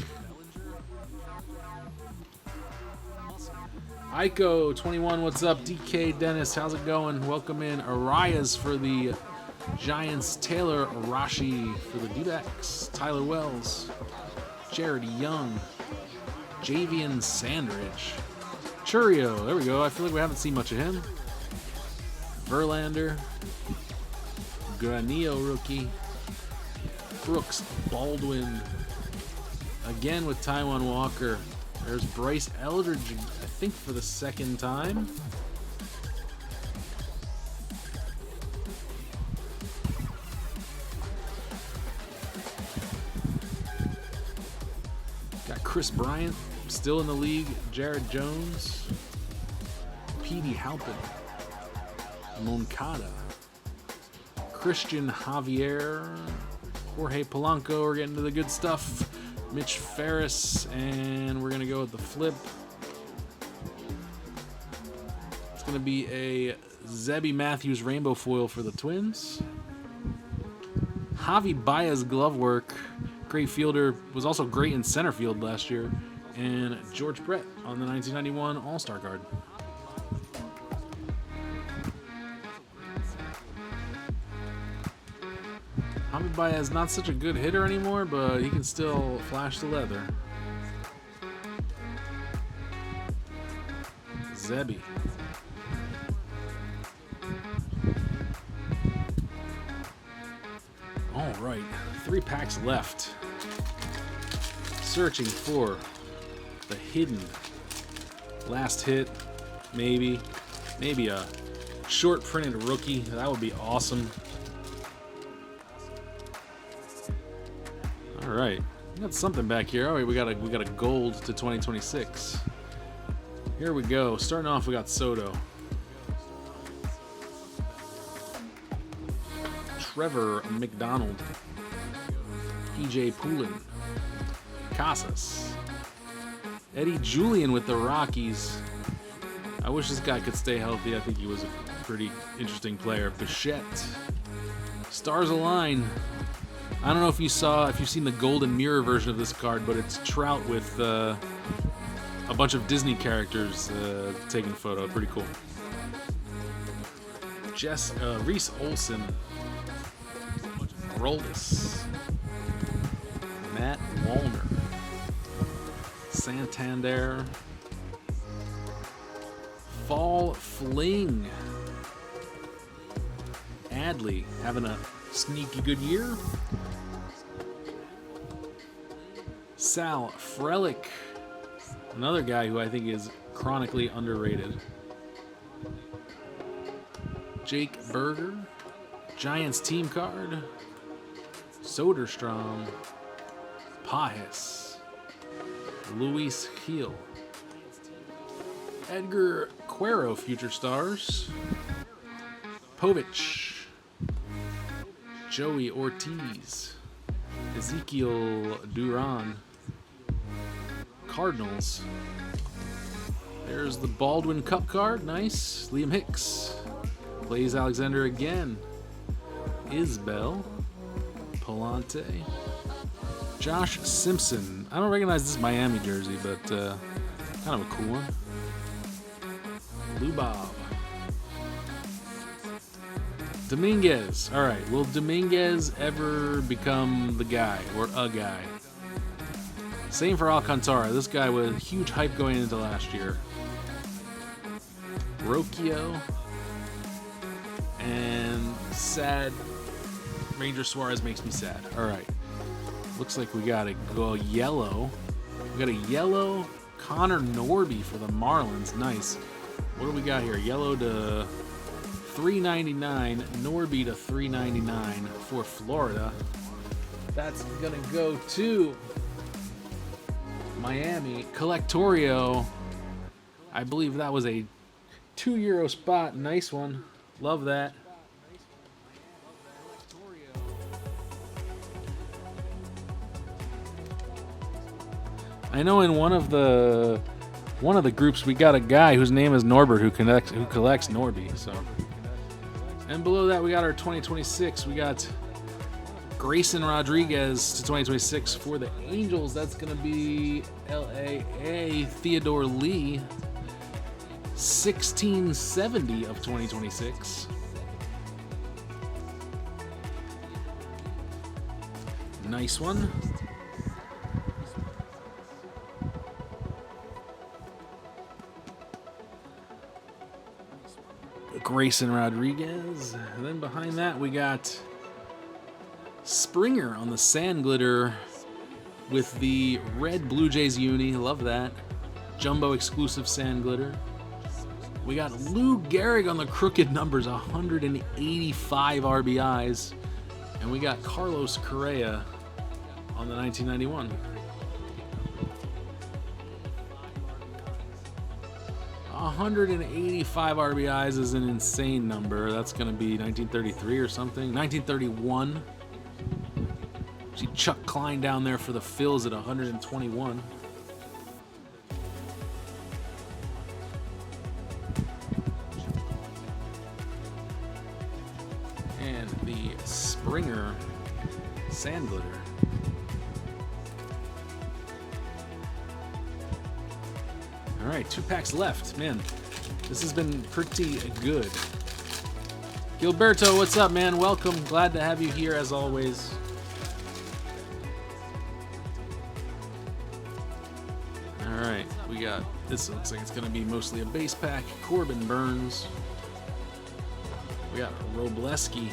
Aiko 21, what's up? DK Dennis, how's it going? Welcome in. Arias for the Giants. Taylor Arashi for the D-backs. Tyler Wells. Jared Young. Javian Sandridge. Churio, there we go. I feel like we haven't seen much of him. Verlander. Granillo rookie. Brooks Baldwin. Again with Taijuan Walker. There's Bryce Eldridge, I think for the second time. Got Chris Bryant still in the league. Jared Jones. Petey Halpin. Moncada. Christian Javier. Jorge Polanco. We're getting to the good stuff. Mitch Ferris, and we're going to go with the flip. It's going to be a Zebby Matthews rainbow foil for the Twins. Javi Baez glove work. Great fielder. Was also great in center field last year. And George Brett on the 1991 All-Star card. Javi Baez not such a good hitter anymore, but he can still flash the leather. Zebby. All right, 3 packs left. Searching for the hidden last hit, maybe a short printed rookie. That would be awesome. All right, we got something back here. All right, we got a gold to 2026. Here we go. Starting off, we got Soto, Trevor McDonald, PJ Poulin, Casas, Eddie Julian with the Rockies. I wish this guy could stay healthy. I think he was a pretty interesting player. Bichette, Stars Align. I don't know if you've seen the Golden Mirror version of this card, but it's Trout with a bunch of Disney characters taking a photo. Pretty cool. Reese Olson, Roldis, Matt Wallner, Santander, Fall Fling, Adley having a sneaky good year, Sal Frelick, another guy who I think is chronically underrated, Jake Berger, Giants team card, Soderstrom, Pahis, Luis Gil, Edgar Cuero Future Stars, Povich, Joey Ortiz, Ezekiel Duran, Cardinals. There's the Baldwin Cup card, nice. Liam Hicks, Blaze Alexander again, Isbell, Palante, Josh Simpson. I don't recognize this Miami jersey, but kind of a cool one. Lubov, Dominguez. All right, will Dominguez ever become the guy or a guy? Same for Alcantara. This guy was huge hype going into last year. Rocchio and sad. Ranger Suarez makes me sad. All right, looks like we got to go yellow. We got a yellow Connor Norby for the Marlins. Nice. What do we got here? Yellow to $3.99, Norby to $3.99 for Florida. That's gonna go to Miami. Collectorio, I believe that was a €2 spot. Nice one. Love that. I know in one of the groups we got a guy whose name is Norbert who collects Norby. So, and below that we got our 2026. We got Grayson Rodriguez to 2026 for the Angels. That's gonna be LAA Theodore Lee, 1670 of 2026. Nice one. Grayson Rodriguez. And then behind that we got Springer on the Sand Glitter with the red Blue Jays uni. Love that. Jumbo exclusive Sand Glitter. We got Lou Gehrig on the crooked numbers, 185 RBIs. And we got Carlos Correa on the 1991. 185 RBIs is an insane number. That's going to be 1933 or something. 1931. See Chuck Klein down there for the Phils at 121. And the Springer Sand Glitter. All right, 2 packs left. Man, this has been pretty good. Gilberto, what's up, man? Welcome. Glad to have you here as always. All right, we got, this looks like it's going to be mostly a base pack. Corbin Burns. We got Robleski.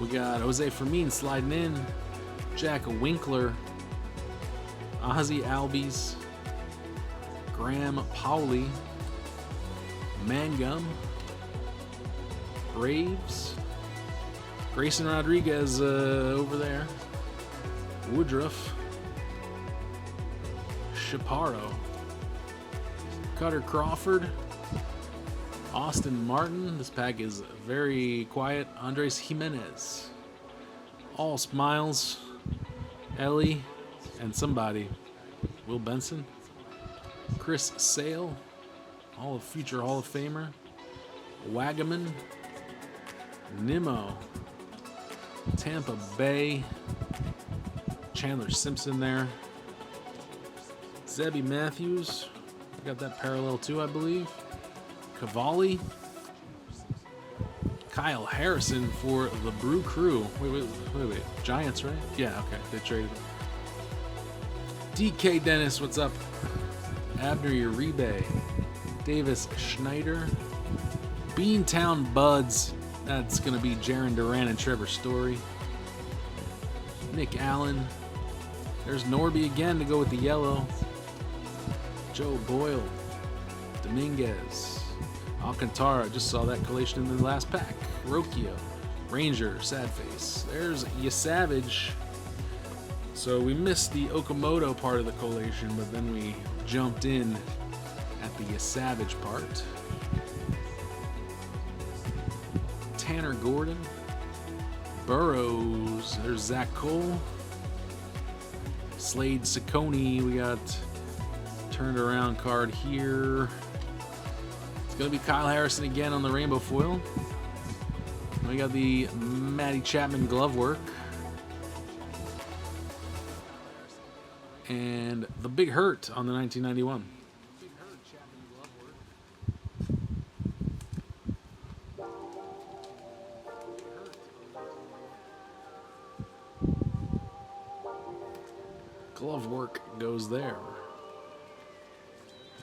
We got Jose Fermin sliding in. Jack Winkler. Ozzy Albies. Graham Pauley, Mangum, Braves, Grayson Rodriguez over there, Woodruff, Chaparro, Cutter Crawford, Austin Martin. This pack is very quiet. Andres Jimenez, all smiles, Ellie, and somebody, Will Benson. Chris Sale, future Hall of Famer. Wagaman, Nimmo, Tampa Bay, Chandler Simpson there. Zebby Matthews, got that parallel too, I believe. Cavalli, Kyle Harrison for the Brew Crew. Wait. Giants, right? Yeah, okay. They traded him. DK Dennis, what's up? Abner Uribe. Davis Schneider. Beantown Buds. That's going to be Jaron Duran and Trevor Story. Nick Allen. There's Norby again to go with the yellow. Joe Boyle. Dominguez. Alcantara. Just saw that collation in the last pack. Rocchio. Ranger. Sad face. There's Yasavage. So we missed the Okamoto part of the collation, but then we jumped in at the Yasavage part. Tanner Gordon. Burrows. There's Zach Cole. Slade Ciccone. We got turned around card here. It's going to be Kyle Harrison again on the rainbow foil. We got the Matty Chapman glove work. And the Big Hurt on the 1991. Glove work goes there.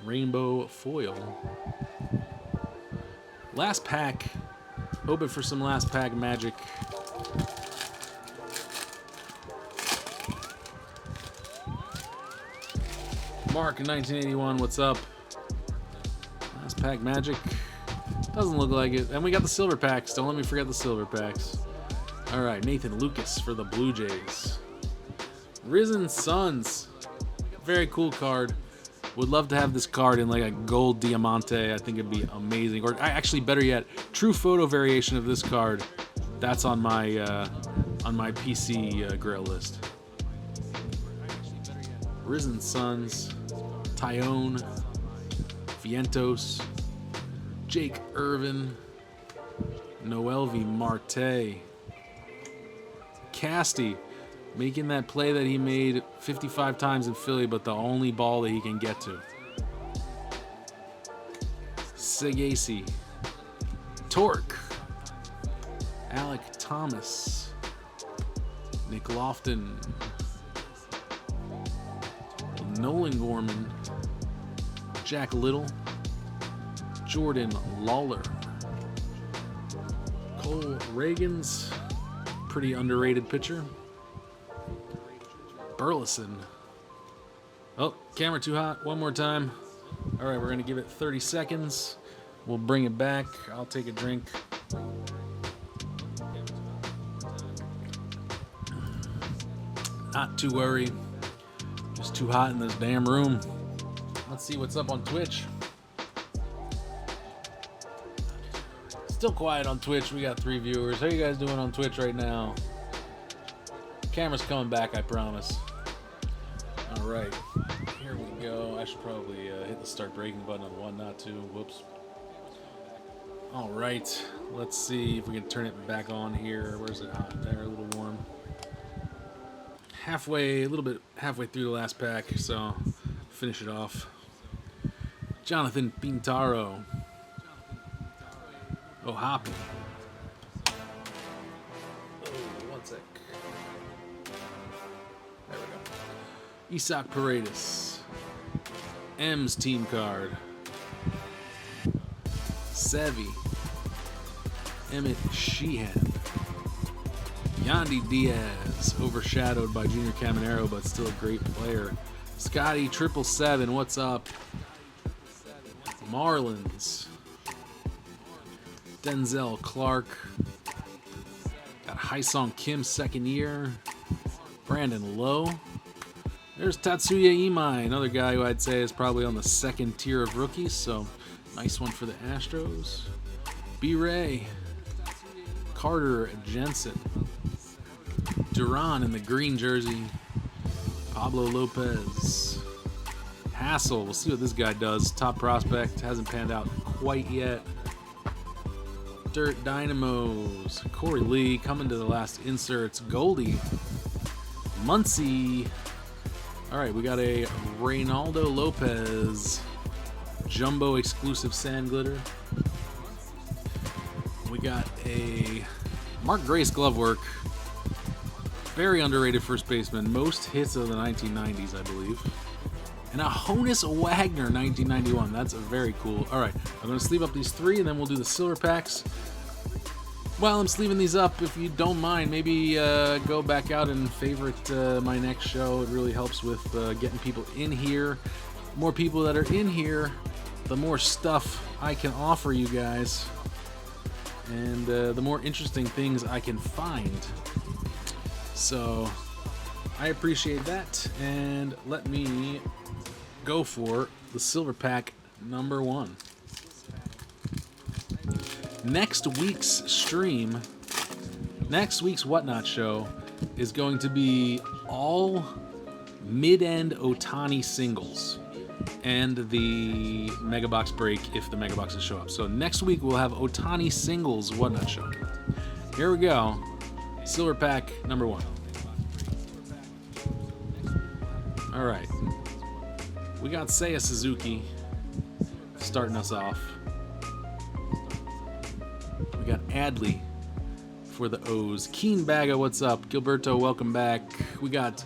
Rainbow foil. Last pack. Hoping for some last pack magic. Mark in 1981, what's up? Last pack magic. Doesn't look like it. And we got the silver packs. Don't let me forget the silver packs. All right, Nathan Lucas for the Blue Jays. Risen Suns. Very cool card. Would love to have this card in like a gold diamante. I think it'd be amazing. Or actually, better yet, true photo variation of this card. That's on my PC grail list. Risen Suns. Tyone. Vientos. Jake Irvin. Noelvi Marte. Casty. Making that play that he made 55 times in Philly, but the only ball that he can get to. Segasi. Torque. Alec Thomas. Nick Lofton. Nolan Gorman. Jack Little. Jordan Lawler. Cole Reagans. Pretty underrated pitcher. Burleson. Oh, camera too hot. One more time. All right, we're going to give it 30 seconds. We'll bring it back. I'll take a drink. Not too worried. Just too hot in this damn room. Let's see what's up on Twitch. Still quiet on Twitch. We got 3 viewers. How you guys doing on Twitch right now? Camera's coming back, I promise. All right, here we go. I should probably hit the start breaking button on 1, not 2. Whoops. All right, let's see if we can turn it back on here. Where's it hot there? A little warm. Halfway through the last pack, so finish it off. Jonathan Pintaro. Oh, Hoppy. Oh, one sec. There we go. Isak Paredes. M's team card. Sevy. Emmett Sheehan. Yandy Diaz. Overshadowed by Junior Caminero, but still a great player. Scotty 777, what's up? Marlins. Denzel Clark. Got Haesung Kim, second year. Brandon Lowe. There's Tatsuya Imai, another guy who I'd say is probably on the second tier of rookies, so nice one for the Astros. B-Ray. Carter Jensen. Duran in the green jersey. Pablo Lopez. Hassel, we'll see what this guy does. Top prospect, hasn't panned out quite yet. Dirt Dynamos. Corey Lee coming to the last inserts. Goldie. Muncie. All right, we got a Reynaldo Lopez jumbo exclusive sand glitter. We got a Mark Grace glove work. Very underrated first baseman. Most hits of the 1990s, I believe. And a Honus Wagner 1991. That's very cool. All right, I'm going to sleeve up these 3, and then we'll do the silver packs. While I'm sleeving these up, if you don't mind, maybe go back out and favorite my next show. It really helps with getting people in here. The more people that are in here, the more stuff I can offer you guys. And the more interesting things I can find. So I appreciate that, and let me go for the silver pack number 1. Next week's stream, next week's Whatnot show is going to be all mid-end Ohtani singles and the Mega Box break if the Mega Boxes show up. So next week we'll have Ohtani singles Whatnot show. Here we go. Silver pack number 1. All right. We got Seiya Suzuki starting us off. We got Adley for the O's. Keen Baga, what's up? Gilberto, welcome back. We got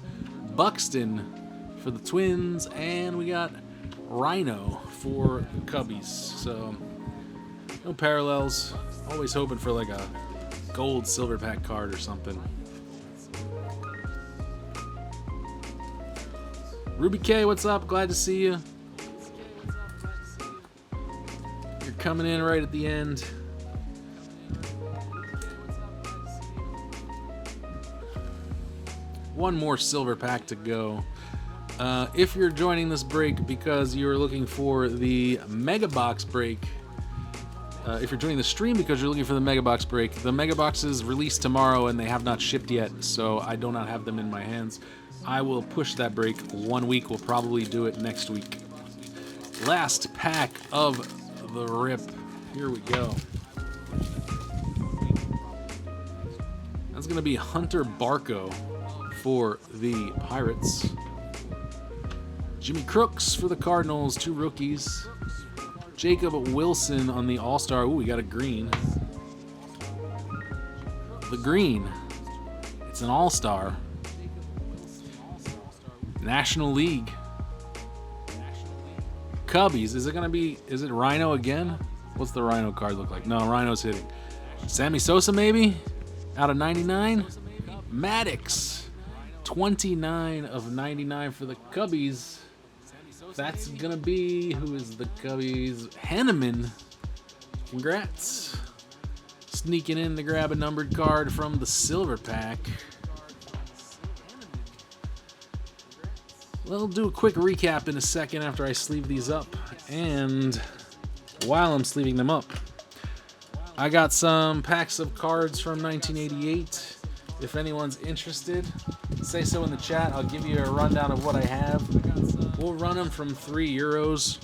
Buxton for the Twins, and we got Rhino for the Cubbies. So, no parallels. Always hoping for like a gold silver pack card or something. Ruby K, what's up? Glad to see you. You're coming in right at the end. One more silver pack to go. If you're joining this break because you're looking for the Mega Box break, if you're joining the stream because you're looking for the Mega Box break, the Mega Boxes release tomorrow and they have not shipped yet, so I do not have them in my hands. I will push that break 1 week. We'll probably do it next week. Last pack of the rip. Here we go. That's going to be Hunter Barco for the Pirates. Jimmy Crooks for the Cardinals, 2 rookies. Jacob Wilson on the All-Star. Ooh, we got a green. The green. It's an All-Star. National League. Cubbies. Is it Rhino again? What's the Rhino card look like? No, Rhino's hitting. Sammy Sosa maybe? Out of 99? Maddox. 29 of 99 for the Cubbies. That's gonna be, who is the Cubbies? Henneman. Congrats. Sneaking in to grab a numbered card from the silver pack. Well, I'll do a quick recap in a second after I sleeve these up. And while I'm sleeving them up, I got some packs of cards from 1988. If anyone's interested, say so in the chat. I'll give you a rundown of what I have. We'll run them from €3.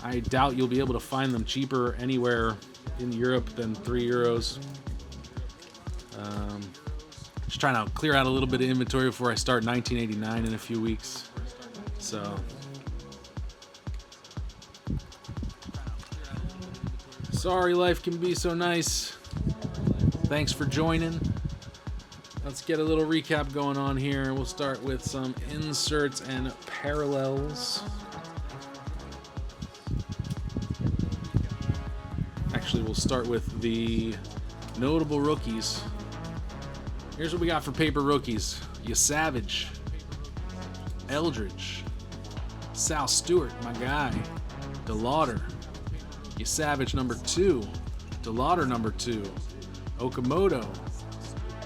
I doubt you'll be able to find them cheaper anywhere in Europe than €3. Just trying to clear out a little bit of inventory before I start 1989 in a few weeks. So, sorry life can be so nice. Thanks for joining. Let's get a little recap going on here. We'll start with some inserts and parallels. Actually, we'll start with the notable rookies. Here's what we got for paper rookies. Savage, Eldridge, Sal Stewart, my guy, DeLauder, Savage number 2, DeLauder number 2, Okamoto,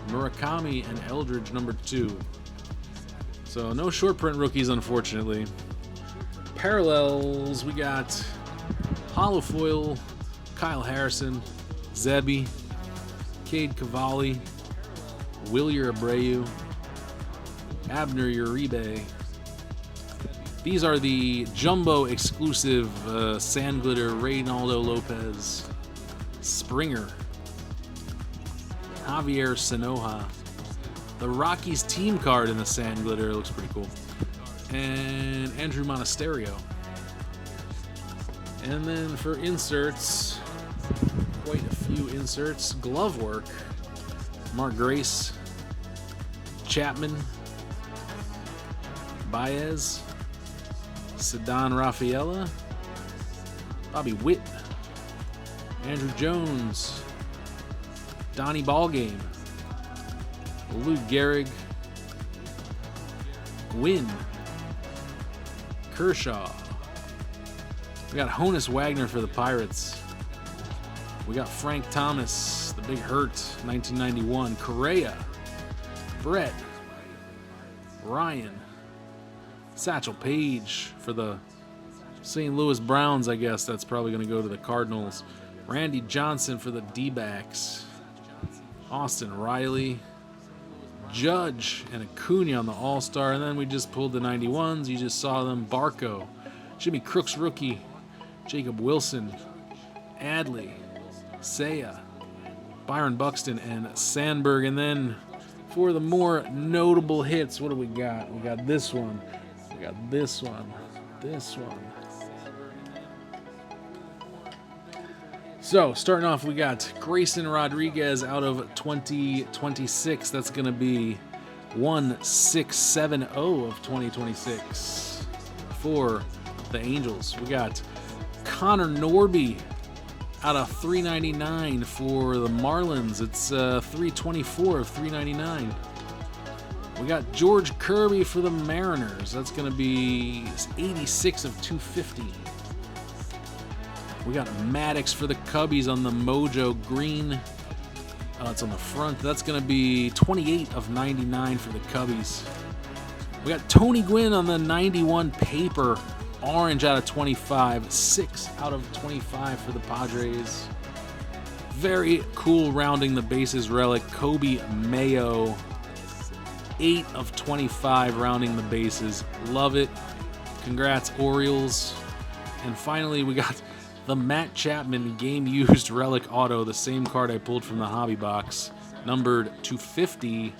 Murakami, and Eldridge number 2. So no short print rookies, unfortunately. Parallels, we got Holofoil, Kyle Harrison, Zebby, Cade Cavalli, Wilyer Abreu, Abner Uribe. These are the jumbo exclusive Sand Glitter Reynaldo Lopez, Springer, Javier Sanoja. The Rockies team card in the Sand Glitter looks pretty cool. And Andrew Monasterio. And then for inserts, quite a few. few inserts. Glove work. Mark Grace. Chapman. Baez. Ceddanne Rafaela. Bobby Witt. Andrew Jones. Donnie Ballgame. Lou Gehrig. Wynn. Kershaw. We got Honus Wagner for the Pirates. We got Frank Thomas, the Big Hurt, 1991. Correa. Brett. Ryan. Satchel Paige for the St. Louis Browns, I guess. That's probably going to go to the Cardinals. Randy Johnson for the D-backs. Austin Riley. Judge and Acuna on the All-Star. And then we just pulled the 91s. You just saw them. Barco. Jimmy Crooks rookie. Jacob Wilson. Adley. Seiya. Byron Buxton and Sandberg. And then for the more notable hits, what do we got? We got this one. We got this one. This one. So, starting off, we got Grayson Rodriguez out of 2026. That's going to be 1670 of 2026 for the Angels. We got Connor Norby out of 399 for the Marlins. It's 324 of 399. We got George Kirby for the Mariners. That's going to be 86 of 250. We got Maddox for the Cubbies on the Mojo Green. It's on the front. That's going to be 28 of 99 for the Cubbies. We got Tony Gwynn on the 91 paper. Orange out of 25. 6 out of 25 for the Padres. Very cool rounding the bases relic. Kobe Mayo. 8 of 25 rounding the bases. Love it. Congrats, Orioles. And finally, we got the Matt Chapman game-used relic auto, the same card I pulled from the hobby box, numbered 250.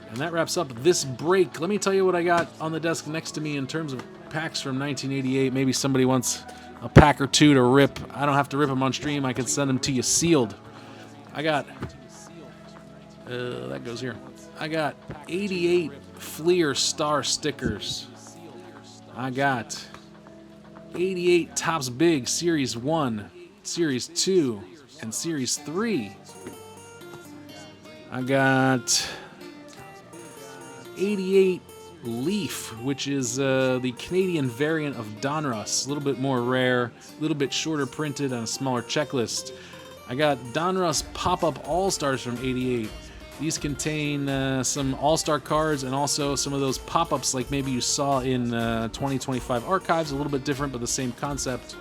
And that wraps up this break. Let me tell you what I got on the desk next to me in terms of packs from 1988. Maybe somebody wants a pack or two to rip. I don't have to rip them on stream. I can send them to you sealed. I got... that goes here. I got 88 Fleer Star stickers. I got 88 Topps Big Series 1, Series 2, and Series 3. I got 88 Leaf, which is the Canadian variant of Donruss. A little bit more rare, a little bit shorter printed, and a smaller checklist. I got Donruss Pop-Up All-Stars from 88. These contain some All-Star cards and also some of those pop-ups like maybe you saw in 2025 Archives. A little bit different, but the same concept.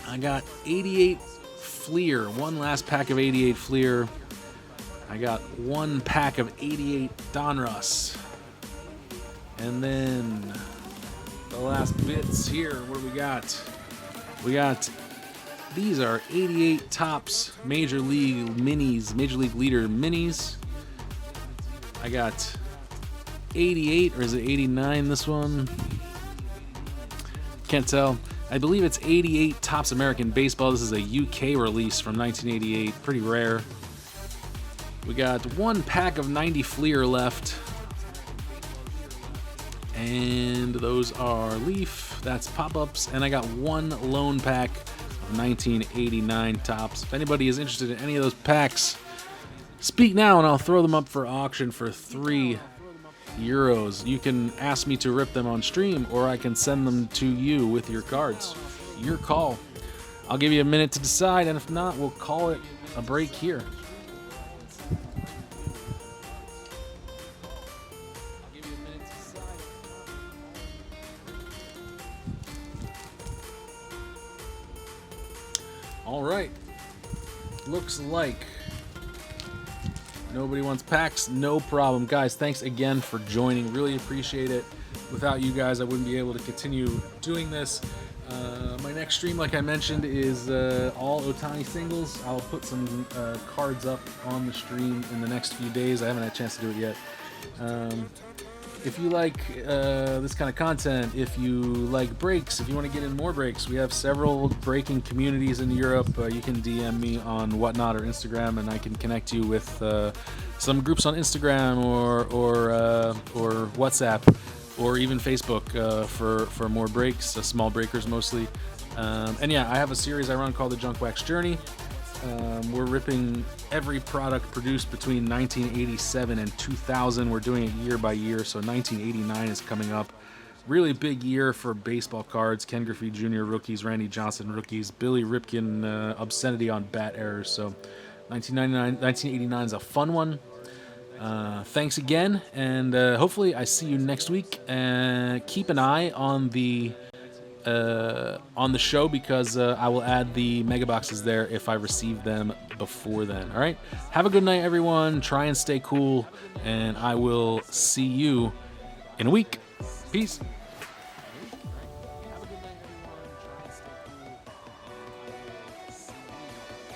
I got 88 Fleer. One last pack of 88 Fleer. I got one pack of 88 Donruss. And then the last bits here. What do we got? We got... These are 88 Topps Major League Minis, Major League Leader Minis. I got 88, or is it 89, this one? Can't tell. I believe it's 88 Topps American Baseball. This is a UK release from 1988. Pretty rare. We got one pack of 90 Fleer left. And those are Leaf. That's pop-ups. And I got one lone pack 1989 Topps. If anybody is interested in any of those packs, speak now and I'll throw them up for auction for €3. You can ask me to rip them on stream, or I can send them to you with your cards. Your call. I'll give you a minute to decide, and if not, we'll call it a break here. All right, looks like nobody wants packs. No problem. Guys, thanks again for joining. Really appreciate it. Without you guys, I wouldn't be able to continue doing this. My next stream, like I mentioned, is all Ohtani singles. I'll put some cards up on the stream in the next few days. I haven't had a chance to do it yet. if you like this kind of content, if you like breaks, if you want to get in more breaks, we have several breaking communities in Europe. You can DM me on Whatnot or Instagram, and I can connect you with some groups on Instagram or WhatsApp or even Facebook for more breaks, small breakers mostly. And yeah, I have a series I run called the Junk Wax Journey. We're ripping every product produced between 1987 and 2000. We're doing it year by year, so 1989 is coming up. Really big year for baseball cards. Ken Griffey Jr. rookies, Randy Johnson rookies, Billy Ripken obscenity on bat errors. So 1989 is a fun one. Thanks again, and hopefully I see you next week. Keep an eye on the show, because I will add the mega boxes there if I receive them before then. All right, have a good night, everyone. Try and stay cool, and I will see you in a week. Peace.